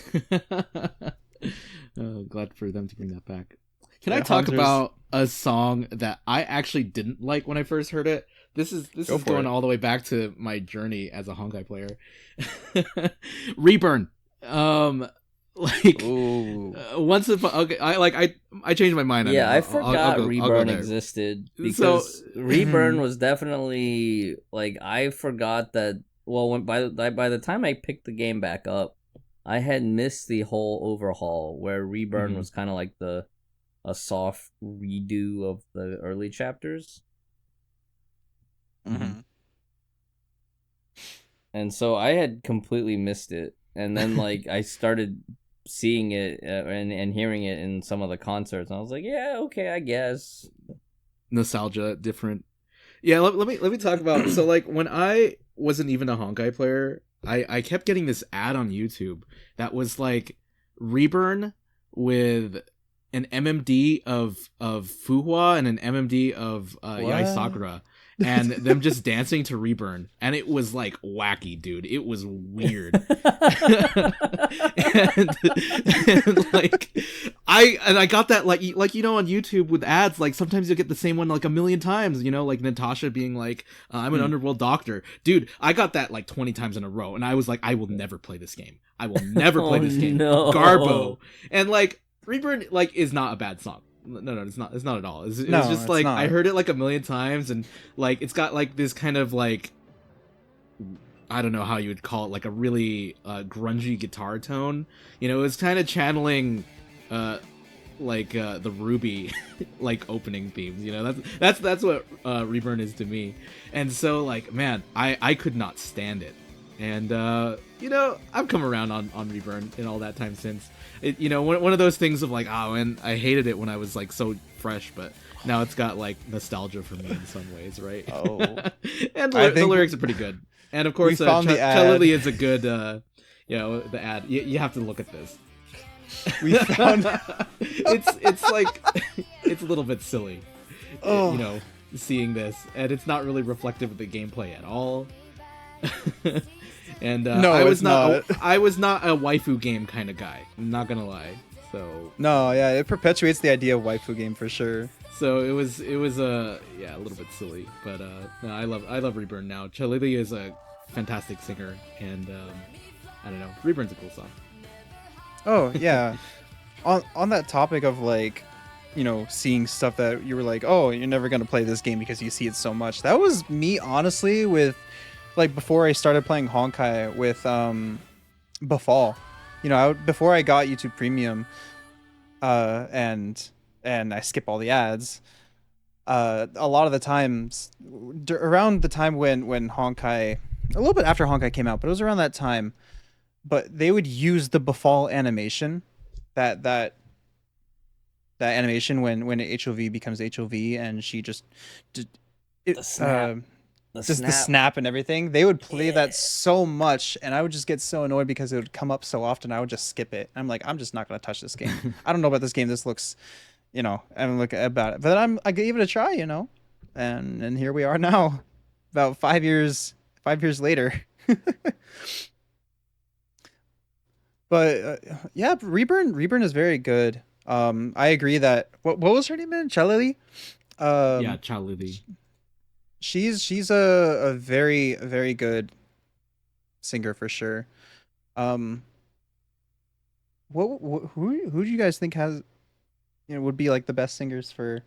Glad for them to bring that back. Can I talk about a song that I actually didn't like when I first heard it? This is going all the way back to my journey as a Honkai player. Reburn. Like once okay, I changed my mind. Yeah, I forgot Reburn existed, because Reburn was definitely like, I forgot that. Well, by the time I picked the game back up, I had missed the whole overhaul where Reburn was kind of like a soft redo of the early chapters. And so I had completely missed it, and then like I started seeing it and hearing it in some of the concerts, and I was like, yeah, okay, I guess. Nostalgia, different. Yeah, let me talk about. So like when I wasn't even a Honkai player, I kept getting this ad on YouTube that was like Reburn with an MMD of Fuhua and an MMD of Yai Sakura, and them just dancing to Reburn, and it was like wacky, dude. It was weird. and like I got that like you know, on YouTube with ads, like sometimes you get the same one like a million times, you know, like Natasha being like, I'm an underworld doctor. Dude, I got that like 20 times in a row, and I was like, I will never play this game. I will never play this game. No. Garbo. And like Reburn like is not a bad song. No, it's not at all. It's just like, I heard it like a million times, and like it's got like this kind of like, I don't know how you would call it, like a really grungy guitar tone. You know, it's kind of channeling the Ruby like opening themes. You know, that's what Reburn is to me. And so like, man, I could not stand it. And you know, I've come around on Reburn in all that time since. It, you know, one of those things of like, oh, and I hated it when I was like so fresh, but now it's got like nostalgia for me in some ways, right? Oh, and the lyrics are pretty good, and of course, Chalili is a good, you know, the ad. You have to look at this. We found it's like it's a little bit silly, you know, seeing this, and it's not really reflective of the gameplay at all. And no, I was not a waifu game kind of guy. I'm not gonna lie. So no, yeah, it perpetuates the idea of waifu game for sure. So it was a little bit silly, but no, I love Reburn now. Chalili is a fantastic singer, and I don't know, Reburn's a cool song. Oh yeah, on that topic of like, you know, seeing stuff that you were like, oh, you're never gonna play this game because you see it so much. That was me, honestly, with like before I started playing Honkai with Befall. You know, before I got YouTube Premium, and I skip all the ads. A lot of the times, around the time when Honkai, a little bit after Honkai came out, but it was around that time. But they would use the Befall animation, that animation when HOV becomes HOV, and she just the snap and everything. They would play that so much, and I would just get so annoyed because it would come up so often. I would just skip it. I'm like, I'm just not going to touch this game. I don't know about this game. This looks, you know, I don't look about it. But I gave it a try, you know, and here we are now, about 5 years later. But yeah, Reburn is very good. I agree that what was her name in Chalili? Yeah, Chalili. She's a very very good singer for sure. Um, who do you guys think has would be like the best singers for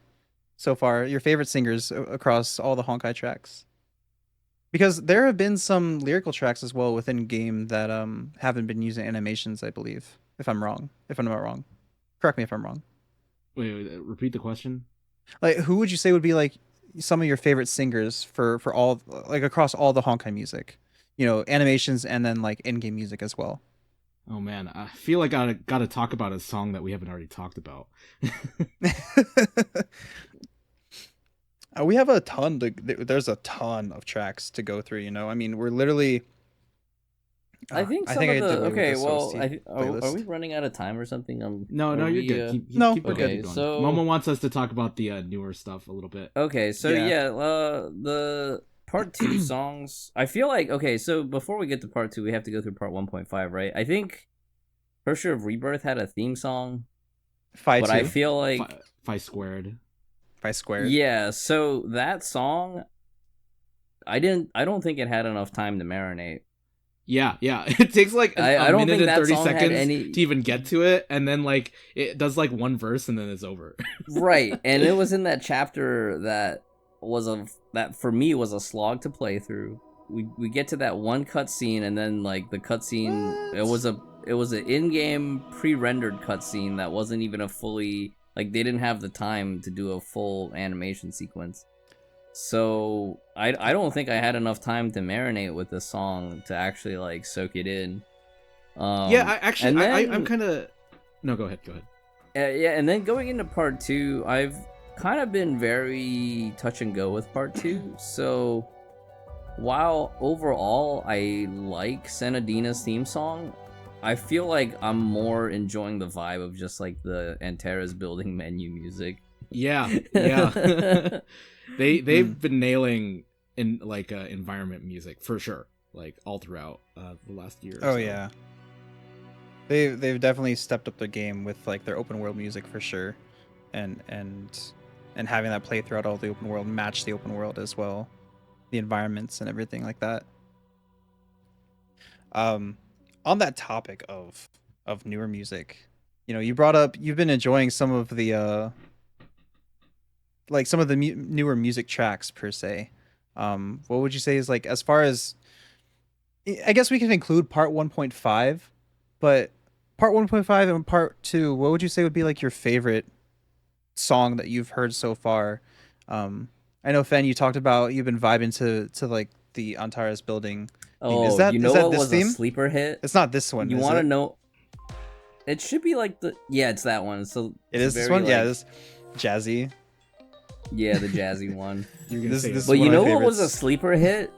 so far? Your favorite singers across all the Honkai tracks? Because there have been some lyrical tracks as well within game that haven't been using animations, I believe. If I'm wrong, if I'm not wrong, correct me if I'm wrong. Wait, repeat the question. Like, who would you say would be like some of your favorite singers for all like across all the Honkai music? Animations and then like in-game music as well. Oh man, I feel like I gotta talk about a song that we haven't already talked about. We have a ton. There's a ton of tracks to go through. I mean, we're literally. I think some of the okay. Well, are we running out of time or something? No, you're good. Keep we're good. Going. So Momo wants us to talk about the newer stuff a little bit. Okay, so the part 2 songs. I feel like so before we get to part 2, we have to go through part 1.5, right? I think Pressure of Rebirth had a theme song, but I feel like Phi Squared. Phi Squared. Yeah, so that song, I don't think it had enough time to marinate. Yeah. It takes like a don't minute think and 30 seconds to even get to it, and then like it does like one verse and then it's over. Right, and it was in that chapter that for me was a slog to play through. We get to that one cutscene, and then like the cutscene, it was an in-game pre-rendered cutscene that wasn't even a fully, like, they didn't have the time to do a full animation sequence. So I don't think I had enough time to marinate with the song to actually like soak it in. I'm kind of no. Go ahead. And then going into part 2, I've kind of been very touch and go with part 2. So while overall I like Senadina's theme song, I feel like I'm more enjoying the vibe of just like the Antares building menu music. Yeah. They've been nailing in like environment music for sure, like all throughout the last year. Oh so. Yeah, they've definitely stepped up their game with like their open world music for sure, and having that play throughout all the open world, match the open world as well, the environments and everything like that. On that topic of newer music, you brought up you've been enjoying some of the like some of the newer music tracks per se. What would you say is like, as far as, I guess we can include part 1.5, but part 1.5 and part 2, what would you say would be like your favorite song that you've heard so far? I know Fen, you talked about you've been vibing to like the Antares building. Oh, is that what this was theme? A sleeper hit? It's not this one. You want to know? It should be like it's that one. So it is this one. Like, yeah, this jazzy. Yeah, the jazzy one. But you know what was a sleeper hit?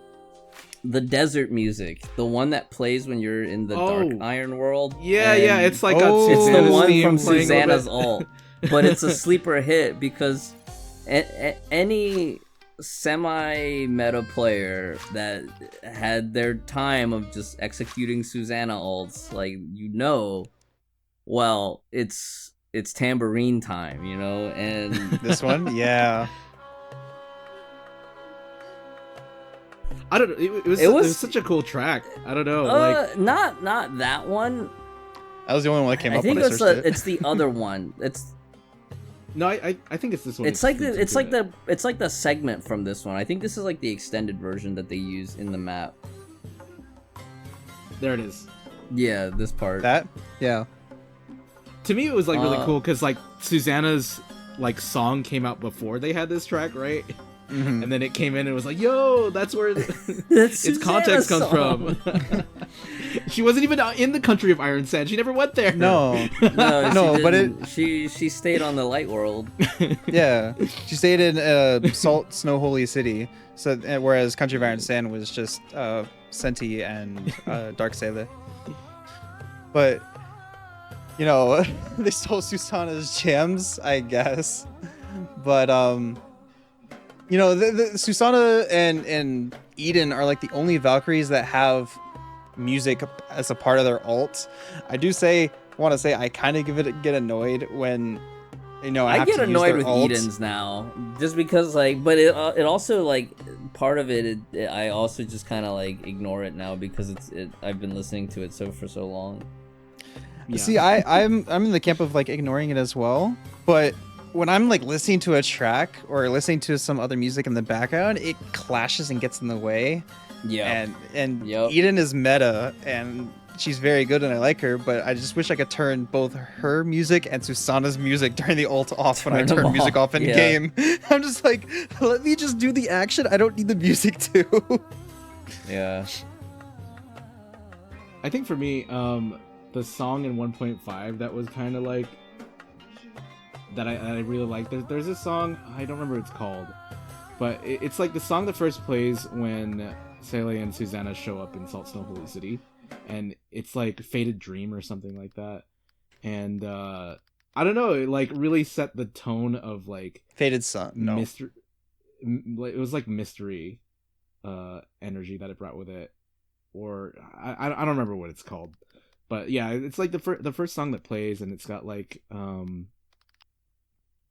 The desert music, the one that plays when you're in the Dark Iron world. Yeah, it's like it's the one from Susanna's ult, but it's a sleeper hit because any semi-meta player that had their time of just executing Susanna ults, like, well, it's tambourine time, and this one, yeah. I don't know. It was such a cool track. I don't know. Not that one. That was the only one that came up. I think it's the other one. No, I think it's this one. It's like the segment from this one. I think this is like the extended version that they use in the map. There it is. Yeah, this part. Yeah. To me, it was like really cool because like Susanna's like song came out before they had this track, right? Mm-hmm. And then it came in and it was like, yo, that's where its context comes from. She wasn't even in the country of Iron Sand. She never went there. No, but she stayed on the Light World. Yeah, she stayed in Salt Snow Holy City. So whereas Country of Iron Sand was just Senti and Darksailor. But they stole Susanna's gems, I guess. But the Susanna and Eden are like the only Valkyries that have music as a part of their ult. I do want to say I kind of get annoyed when I have get to annoyed use with their ult. Edens now, just because but it also part of it, I also just kind of ignore it now because I've been listening to it for so long. Yeah. See, I'm in the camp of ignoring it as well, but when I'm listening to a track or listening to some other music in the background, it clashes and gets in the way. Yeah. And Eden is meta and she's very good and I like her, but I just wish I could turn both her music and Susanna's music during the ult off when I turn music off in game. I'm just let me just do the action. I don't need the music too. Yeah. I think for me, the song in 1.5 that was kind of that I really like. There's a song, I don't remember what it's called, but it's the song that first plays when Celia and Susanna show up in Salt Snow Holy City, and it's Fated Dream or something like that. And I don't know, it really set the tone of Fated Sun. No. Mystery. It was mystery energy that it brought with it, or I don't remember what it's called. But yeah, it's the first song that plays, and it's got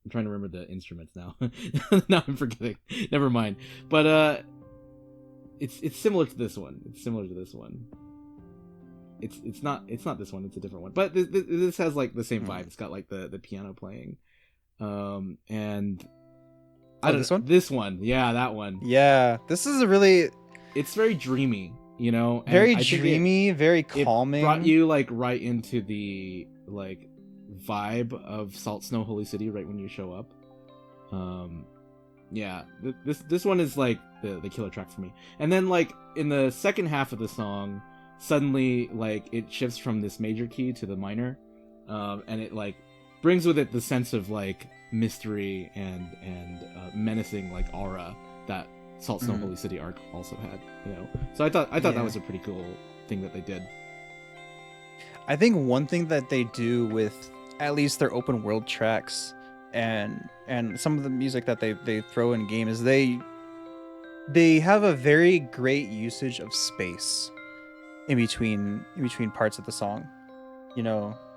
I'm trying to remember the instruments now. Now I'm forgetting. Never mind. But it's similar to this one. It's not this one. It's a different one. But this has the same vibe. It's got the piano playing, and I don't this one. This one, yeah, that one. Yeah, this is It's very dreamy. And very dreamy, very calming. It brought you right into the vibe of Salt Snow Holy City right when you show up. Yeah, this one is the killer track for me. And then in the second half of the song, suddenly it shifts from this major key to the minor, and it brings with it the sense of mystery and menacing aura that Salt Snow Holy City arc also had, So I thought that was a pretty cool thing that they did. I think one thing that they do with at least their open world tracks and some of the music that they throw in game is they have a very great usage of space in between parts of the song.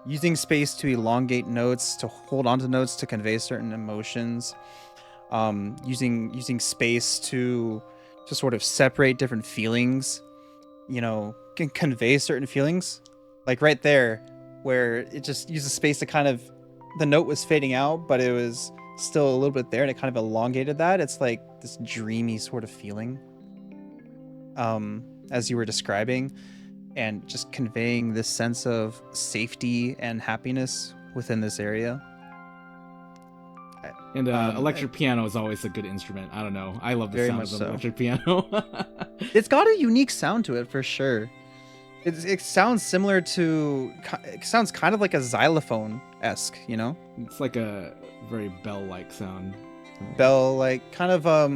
Using space to elongate notes, to hold onto notes, to convey certain emotions. Using space to sort of separate different feelings, can convey certain feelings. Right there, where it just uses space to kind of, the note was fading out, but it was still a little bit there, and it kind of elongated that. It's this dreamy sort of feeling, as you were describing, and just conveying this sense of safety and happiness within this area. And electric piano is always a good instrument. I don't know. I love the sound of an electric piano. It's got a unique sound to it for sure. It sounds similar to. It sounds kind of like a xylophone-esque, It's a very bell-like sound. Bell-like, kind of a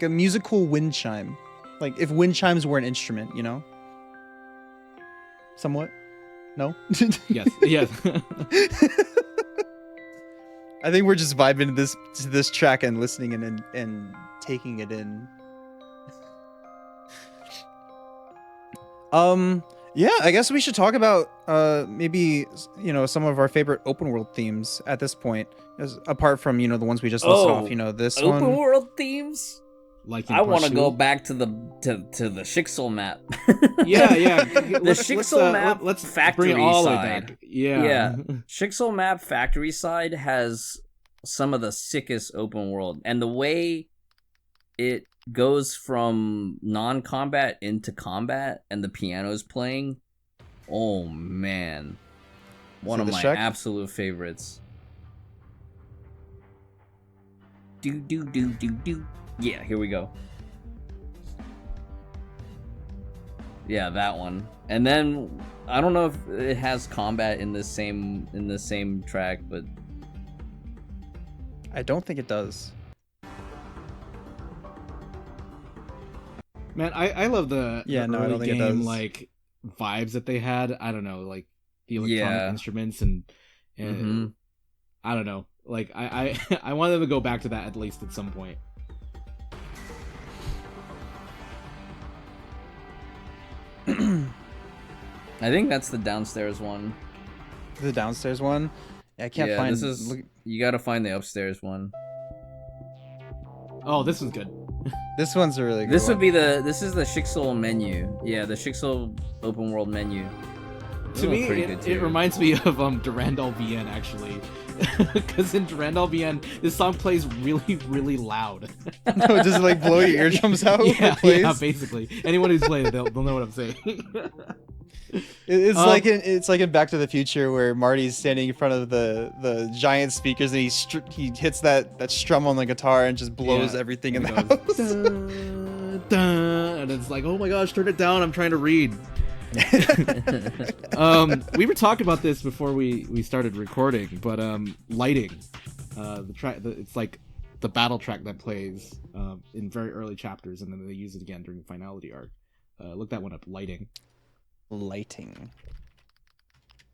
musical wind chime, if wind chimes were an instrument, Somewhat. No. Yes. I think we're just vibing to this track and listening and taking it in. Yeah, I guess we should talk about maybe some of our favorite open world themes at this point, apart from the ones we just listed off. This open one. world themes. I want to go back to the Shixel map. Yeah. The Shixel map let's factory bring it all side. Back. Yeah. Shixel map factory side has some of the sickest open world, and the way it goes from non-combat into combat, and the piano's playing. Oh man, one of my absolute favorites. Do. Yeah, here we go. Yeah, that one. And then I don't know if it has combat in the same track, but I don't think it does. Man, I love the I don't think game, it does. Vibes that they had. I don't know, the electronic instruments and I don't know. I want them to go back to that at least at some point. I think that's the downstairs one. The downstairs one. I can't find. This is. You gotta find the upstairs one. Oh, this was good. This one's a really good. This one. would be the. This is the Shixel menu. Yeah, the Shixel open world menu. To me, it reminds me of Durandal VN actually, because in Durandal VN, this song plays really, really loud. No, does it like blow your eardrums out? Yeah, basically. Anyone who's played it, they'll know what I'm saying. It's like in Back to the Future where Marty's standing in front of the giant speakers and he hits that strum on the guitar and just blows everything in the house. Dun, dun, and it's like, oh my gosh, turn it down! I'm trying to read. We were talking about this before we started recording, but lighting, the track, it's like the battle track that plays in very early chapters, and then they use it again during the finality arc. Look that one up. Lighting.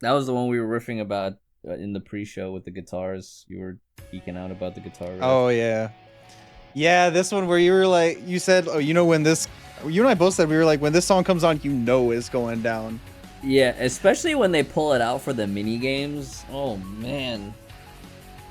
That was the one we were riffing about in the pre-show with the guitars. You were geeking out about the guitar riff. Oh yeah, this one where you were like, you said, oh, when this. You and I both said we were like, when this song comes on, it's going down. Yeah, especially when they pull it out for the mini games. Oh man,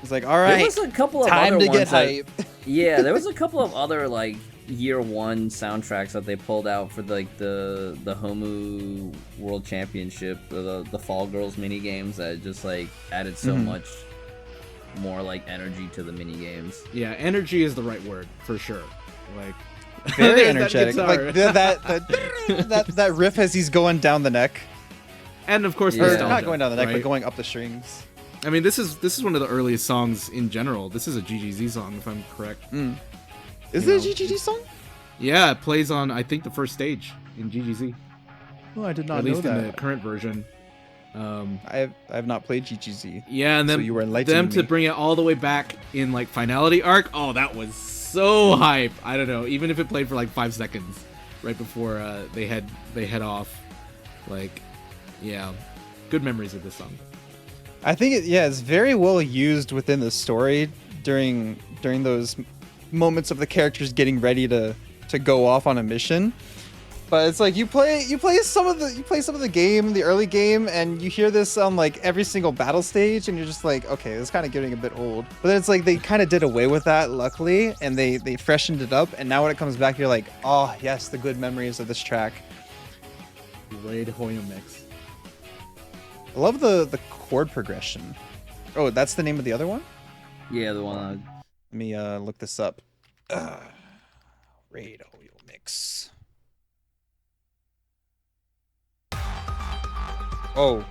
it's like, all right, there was a couple of time other to get hype. Yeah, there was a couple of other like year one soundtracks that they pulled out for like the Homu World Championship, the Fall Girls mini games that just like added so much more like energy to the mini games. Yeah, energy is the right word for sure. Like. Very energetic, like that riff as he's going down the neck, and of course, not going down the neck, but going up the strings. I mean, this is one of the earliest songs in general. This is a GGZ song, if I'm correct. Is it a GGZ song? Yeah, it plays on I think the first stage in GGZ. Oh, I did not know that. At least in the current version. I have not played GGZ. Yeah, and then so you were enlightening them me. To bring it all the way back in like finality arc. Oh, that was so hype. I don't know, even if it played for like 5 seconds right before they head off, like, yeah, good memories of this song. I think it's very well used within the story during those moments of the characters getting ready to go off on a mission. But it's like you play some of the game, the early game, and you hear this on like every single battle stage, and you're just like, okay, this is kind of getting a bit old. But then it's like they kind of did away with that, luckily, and they freshened it up. And now when it comes back, you're like, oh yes, the good memories of this track. Raid Hoyo mix. I love the chord progression. Oh, that's the name of the other one? Yeah, the one. Let me look this up. Raid Hoyo mix. Oh,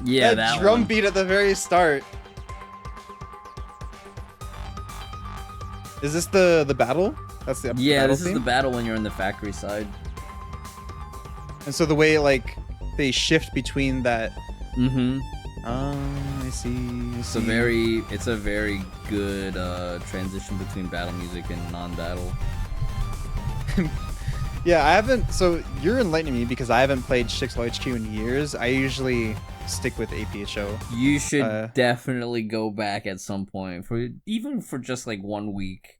yeah, that drum one. beat at the very start. Is this the battle? That's the this theme? is the battle when you're in the factory side. And so the way like they shift between that. I see. It's a very good transition between battle music and non-battle. Yeah, I haven't. So you're enlightening me because I haven't played Shixel HQ in years. I usually stick with APHO. You should definitely go back at some point for just like 1 week.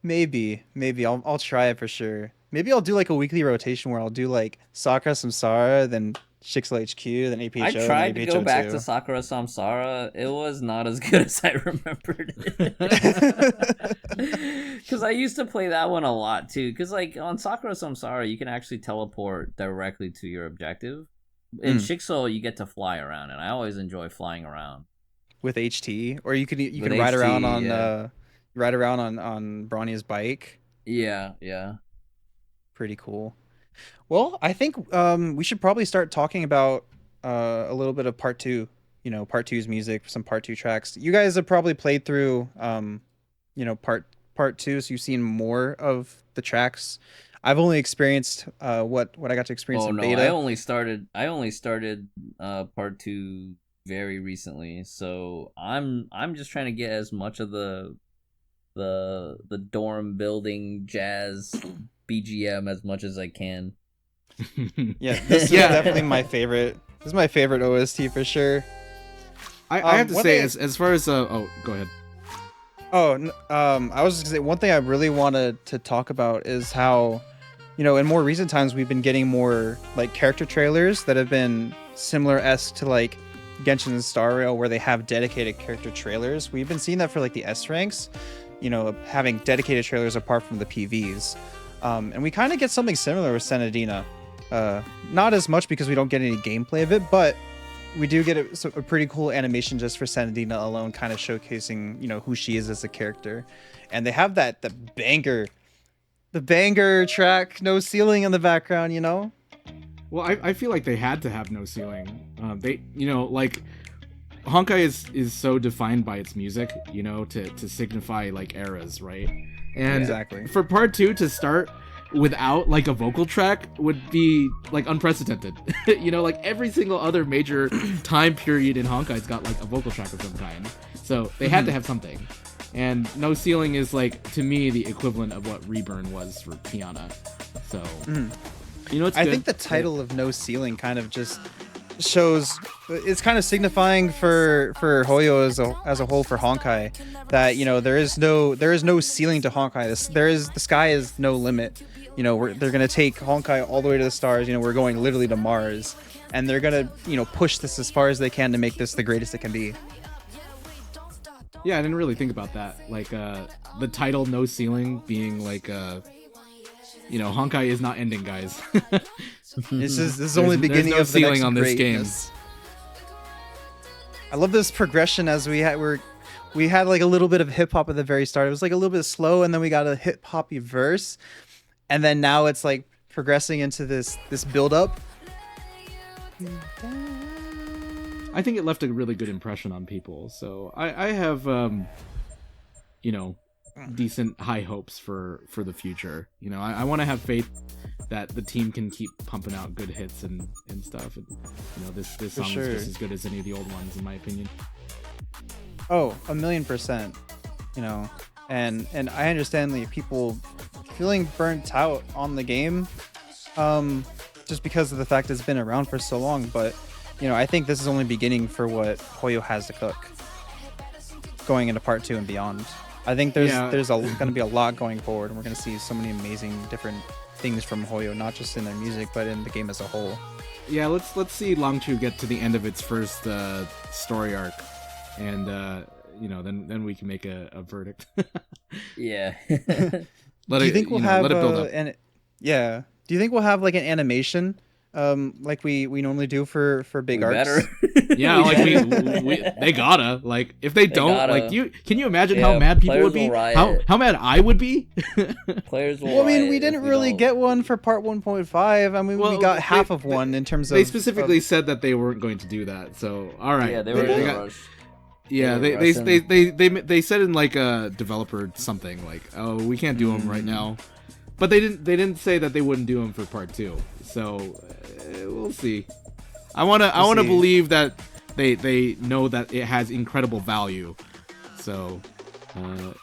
Maybe I'll try it for sure. Maybe I'll do like a weekly rotation where I'll do like Sakura Samsara, then Shixel HQ, then APHO. I tried to go back to Sakura Samsara. It was not as good as I remembered it. Because I used to play that one a lot too. Because like on Sakura Samsara, you can actually teleport directly to your objective. In Shixel, you get to fly around, and I always enjoy flying around with HT, or you can ride HT, around on Bronya's bike. Yeah. Pretty cool. Well, I think we should probably start talking about a little bit of part 2. Part 2's music, some part 2 tracks. You guys have probably played through, part 2, so you've seen more of the tracks. I've only experienced what I got to experience in beta. I only started part 2 very recently, so I'm just trying to get as much of the dorm building jazz BGM as much as I can. Yeah, this is definitely my favorite. This is my favorite OST for sure. I have to say, as far as go ahead. I was just gonna say one thing I really wanted to talk about is how in more recent times, we've been getting more like character trailers that have been similar-esque to like Genshin and Star Rail, where they have dedicated character trailers. We've been seeing that for like the S ranks, having dedicated trailers apart from the PVs. And we kind of get something similar with Senadina. Not as much because we don't get any gameplay of it, but we do get a pretty cool animation just for Senadina alone, kind of showcasing, who she is as a character. And they have the banger track, No Ceiling in the background, Well, I feel like they had to have No Ceiling. They, like Honkai is so defined by its music, to signify like eras, right? And exactly. For part 2 to start without like a vocal track would be like unprecedented. Like every single other major time period in Honkai's got like a vocal track of some kind. So they had to have something. And No Ceiling is like, to me, the equivalent of what Reburn was for Tiana. So, it's I good. think the title of No Ceiling kind of just shows, it's kind of signifying for Hoyo as a whole for Honkai that, there is no ceiling to Honkai. The sky is no limit. They're going to take Honkai all the way to the stars. We're going literally to Mars, and they're going to, push this as far as they can to make this the greatest it can be. Yeah, I didn't really think about that. Like, the title No Ceiling being like, Honkai is not ending, guys. This is only the beginning of the next on this greatness. Game. I love this progression as we had like a little bit of hip hop at the very start. It was like a little bit slow, and then we got a hip hoppy verse. And then now it's like progressing into this build up. I think it left a really good impression on people. So I have, decent high hopes for the future. I want to have faith that the team can keep pumping out good hits and stuff. And, this song is just as good as any of the old ones, in my opinion. Oh, 1,000,000%. And I understand the people feeling burnt out on the game, just because of the fact it's been around for so long. But I think this is only beginning for what Hoyo has to cook going into part 2 and beyond. I think there's going to be a lot going forward, and we're going to see so many amazing different things from Hoyo, not just in their music but in the game as a whole. Yeah, let's see Longchu get to the end of its first story arc, and then we can make a verdict. Yeah. Do you think we'll have do you think we'll have like an animation like we normally do for big arcs? Better. Yeah, like they gotta, like, if they don't, like, can you imagine how mad people would be? How mad I would be? Players will Well, I mean, we didn't really get one for part 1.5. I mean, we got half of one in terms of. They specifically said that they weren't going to do that. So all right. Yeah, they were in a rush. Yeah, they said in like a developer something like, oh, we can't do them right now, but they didn't say that they wouldn't do them for part 2. So we'll see. I wanna believe that they know that it has incredible value. So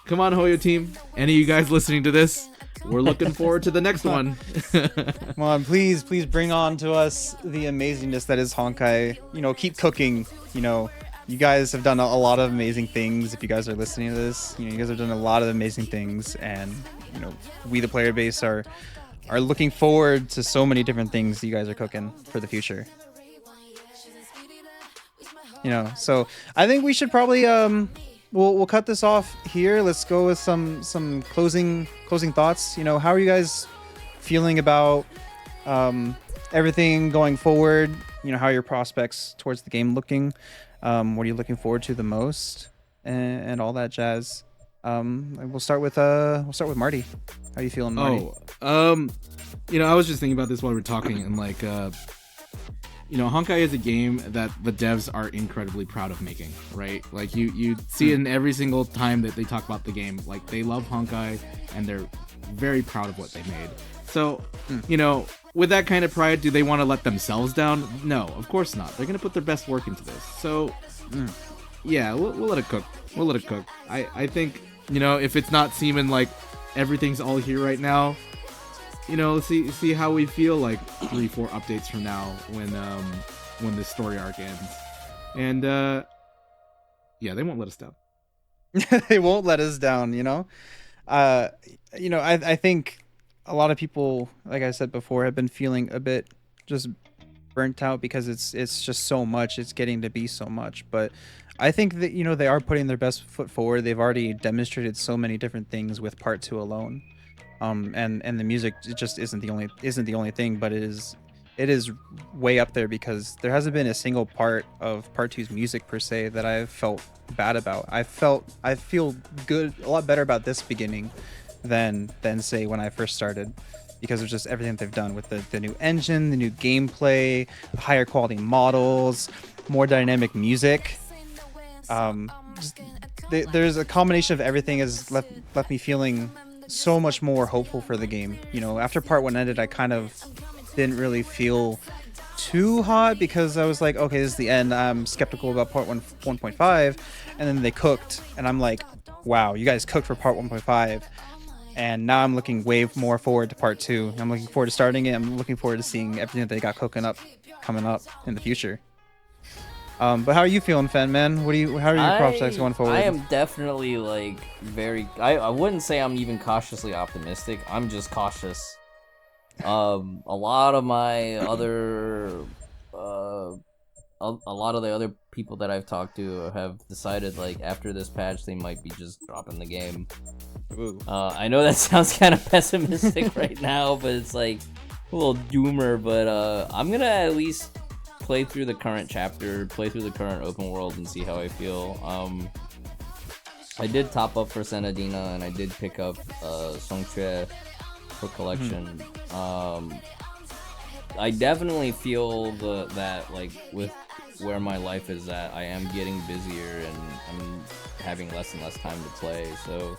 come on, Hoyo team, any of you guys listening to this, we're looking forward to the next one. Come on, please bring on to us the amazingness that is Honkai. Keep cooking. You guys have done a lot of amazing things. If you guys are listening to this, you guys have done a lot of amazing things, and we the player base are looking forward to so many different things you guys are cooking for the future. So I think we should probably we'll cut this off here. Let's go with some closing thoughts. How are you guys feeling about everything going forward? How are your prospects towards the game looking? What are you looking forward to the most, and all that jazz? We'll start with Marty. How are you feeling, Marty? I was just thinking about this while we were talking, and like, Honkai is a game that the devs are incredibly proud of making, right? Like you see it in every single time that they talk about the game. Like, they love Honkai and they're very proud of what they made. So, with that kind of pride, do they want to let themselves down? No, of course not. They're going to put their best work into this. So, yeah, we'll let it cook. We'll let it cook. I think, if it's not seeming like everything's all here right now, see how we feel like 3-4 updates from now when the story arc ends. And, yeah, they won't let us down. They won't let us down, I think a lot of people, like I said before, have been feeling a bit just burnt out because it's just so much. It's getting to be so much. But I think that they are putting their best foot forward. They've already demonstrated so many different things with part two alone. And the music just isn't the only thing, but it is way up there because there hasn't been a single part of part two's music per se that I've felt bad about. I feel good, a lot better about this beginning than say when I first started, because of just everything they've done with the new engine, the new gameplay, higher quality models, more dynamic music. Just, there's a combination of everything has left me feeling so much more hopeful for the game. After part one ended, I kind of didn't really feel too hot because I was like, okay, this is the end. I'm skeptical about part 1.5, and then they cooked, and I'm like, wow, you guys cooked for part 1.5, and now I'm looking way more forward to part 2. I'm looking forward to starting it. I'm looking forward to seeing everything that they got cooking up coming up in the future. But how are you feeling, Fen, man? How are your prospects going forward? I am definitely like I wouldn't say I'm even cautiously optimistic. I'm just cautious. A lot of my other a lot of the other people that I've talked to have decided like after this patch they might be just dropping the game. Ooh. I know that sounds kind of pessimistic right now, but it's like a little doomer. But I'm gonna at least play through the current chapter, play through the current open world, and see how I feel. I did top up for Senadina, and I did pick up Songchue for collection. I definitely feel that like with where my life is at, I am getting busier and I'm having less and less time to play. So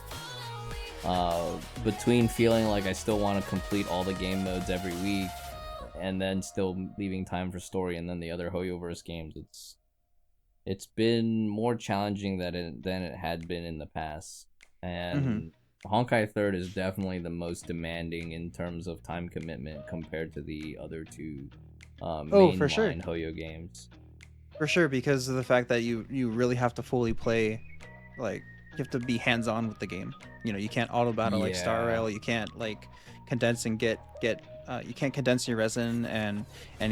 between feeling like I still want to complete all the game modes every week and then still leaving time for story and then the other Hoyoverse games, it's been more challenging than it had been in the past. And Honkai 3rd is definitely the most demanding in terms of time commitment compared to the other two mainline Hoyo games. For sure, because of the fact that you really have to fully play, like you have to be hands-on with the game. You can't auto battle like Star Rail. You can't like condense and get you can't condense your resin and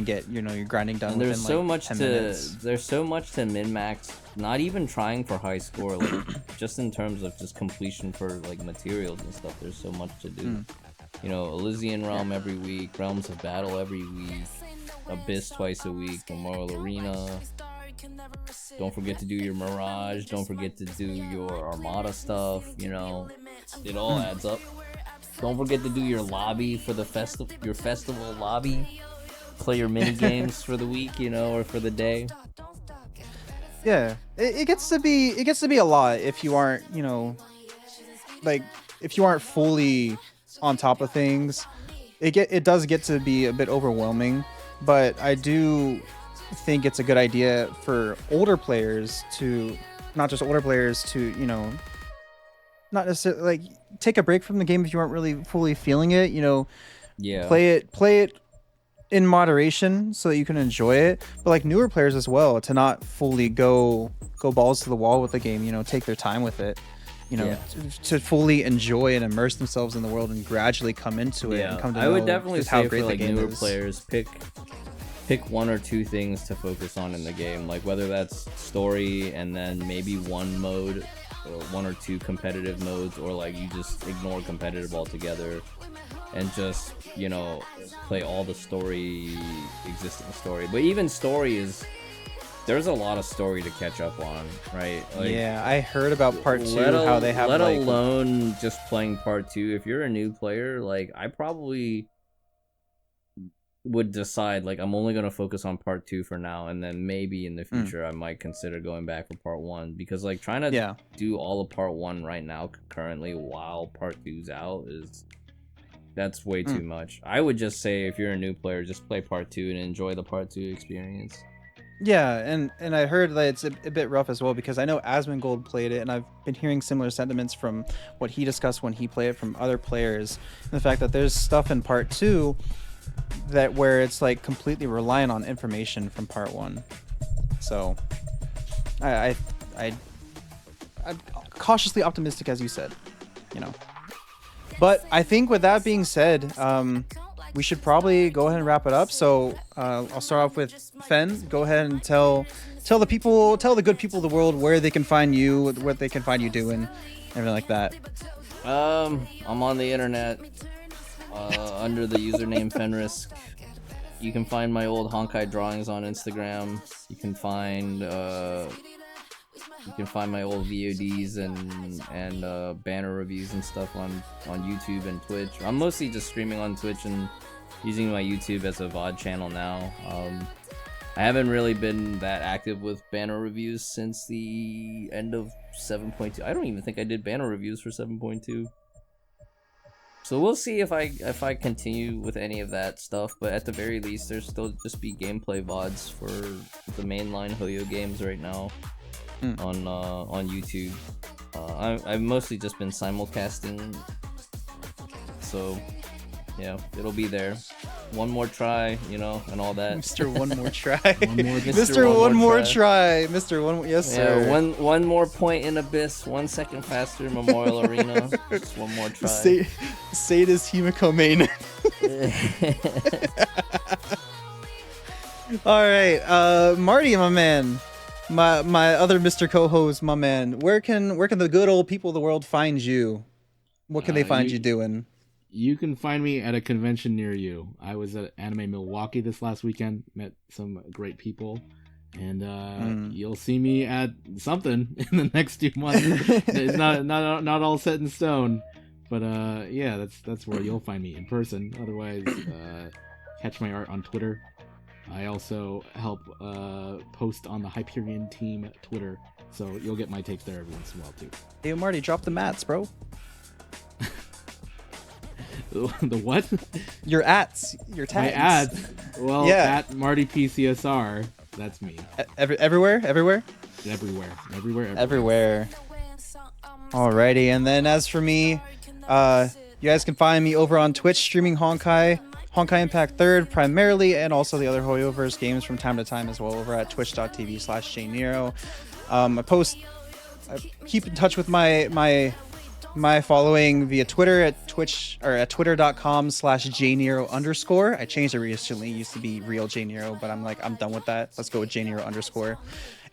get your grinding done. And there's within, like, 10 minutes. There's so much to min-max. Not even trying for high score, like just in terms of just completion for like materials and stuff. There's so much to do. Elysian Realm every week, Realms of Battle every week, Abyss twice a week, Memorial Arena. Don't forget to do your Mirage. Don't forget to do your Armada stuff. It all adds up. Don't forget to do your lobby for the your festival lobby. Play your mini games for the week, or for the day. Yeah, it gets to be a lot if you aren't, like if you aren't fully on top of things. It does get to be a bit overwhelming, but I do think it's a good idea for older players to, not just older players to, not necessarily like take a break from the game if you aren't really fully feeling it. Play it in moderation so that you can enjoy it. But like newer players as well, to not fully go balls to the wall with the game. Take their time with it. To fully enjoy and immerse themselves in the world and gradually come into it. And come to I know would definitely how say great for like the game newer is. players, pick one or two things to focus on in the game, like whether that's story and then maybe one mode or one or two competitive modes, or like you just ignore competitive altogether and just play all the existing story. But even story there's a lot of story to catch up on, right? Like, yeah, I heard about part 2, how they have let alone just playing part 2. If you're a new player, like I probably would decide like I'm only going to focus on part 2 for now, and then maybe in the future I might consider going back for part 1, because like trying to do all of part 1 right now currently while part 2's out that's way too much. I would just say if you're a new player, just play part 2 and enjoy the part 2 experience. Yeah, and I heard that it's a bit rough as well, because I know Asmongold played it, and I've been hearing similar sentiments from what he discussed when he played it from other players, and the fact that there's stuff in part 2 that where it's like completely reliant on information from part 1. So I'm cautiously optimistic, as you said, But I think with that being said, we should probably go ahead and wrap it up. So I'll start off with Fen. Go ahead and tell the good people of the world where they can find you, what they can find you doing, everything like that. I'm on the internet under the username Fenrysk. You can find my old Honkai drawings on Instagram. You can find my old VODs and banner reviews and stuff on YouTube and Twitch. I'm mostly just streaming on Twitch and using my YouTube as a VOD channel now. I haven't really been that active with banner reviews since the end of 7.2. I don't even think I did banner reviews for 7.2. So we'll see if I continue with any of that stuff, but at the very least, there's still just be gameplay VODs for the mainline Hoyo games right now on YouTube. I've mostly just been simulcasting, so yeah, it'll be there. One more try, and all that. Mr. One More Try. Mr. One More Try. Mr. One. Yes, sir. Yeah, one more point in Abyss. 1 second faster. Memorial Arena. Just one more try. Sadist Himiko main. All right, Marty, my man, my other Mr. Co-host, my man. Where can the good old people of the world find you? What can they find you doing? You can find me at a convention near you. I was at Anime Milwaukee this last weekend, met some great people, and you'll see me at something in the next 2 months. It's not all set in stone, but yeah, that's where you'll find me in person. Otherwise, catch my art on Twitter. I also help post on the Hyperion Team Twitter, so you'll get my takes there every once in a while too. Hey, Marty, drop the mats, bro. The what? Your ads, your tags. My ads. Well, yeah. At MartyPCSR, that's me. Everywhere. Everywhere. Alrighty, and then as for me, you guys can find me over on Twitch streaming Honkai Impact 3rd primarily, and also the other Hoyoverse games from time to time as well over at twitch.tv/Jayniro. I keep in touch with my following via Twitter at twitter.com/Jayniro_. I changed it recently. It used to be real Jayniro, but I'm done with that. Let's go with Jayniro_.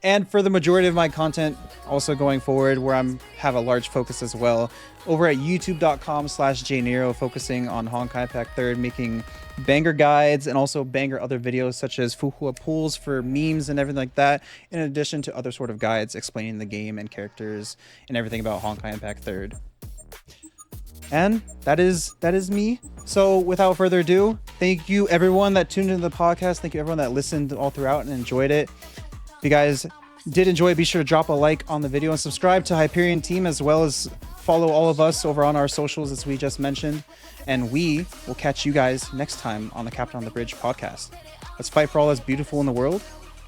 And for the majority of my content, also going forward, where have a large focus as well, over at youtube.com/Jayniro, focusing on Honkai Impact 3rd, making banger guides and also banger other videos such as Fuhua pools for memes and everything like that, in addition to other sort of guides explaining the game and characters and everything about Honkai Impact 3rd. And that is me. So without further ado, thank you everyone that tuned into the podcast. Thank you everyone that listened all throughout and enjoyed it. If you guys did enjoy it, be sure to drop a like on the video and subscribe to Hyperion Team, as well as follow all of us over on our socials as we just mentioned. And we will catch you guys next time on the Captain on the Bridge podcast. Let's fight for all that's beautiful in the world,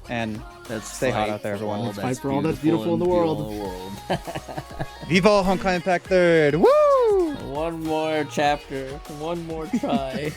and stay hot out there, everyone. Let's fight for all that's beautiful in the world. Viva Honkai Impact 3rd! Woo! One more chapter. One more try.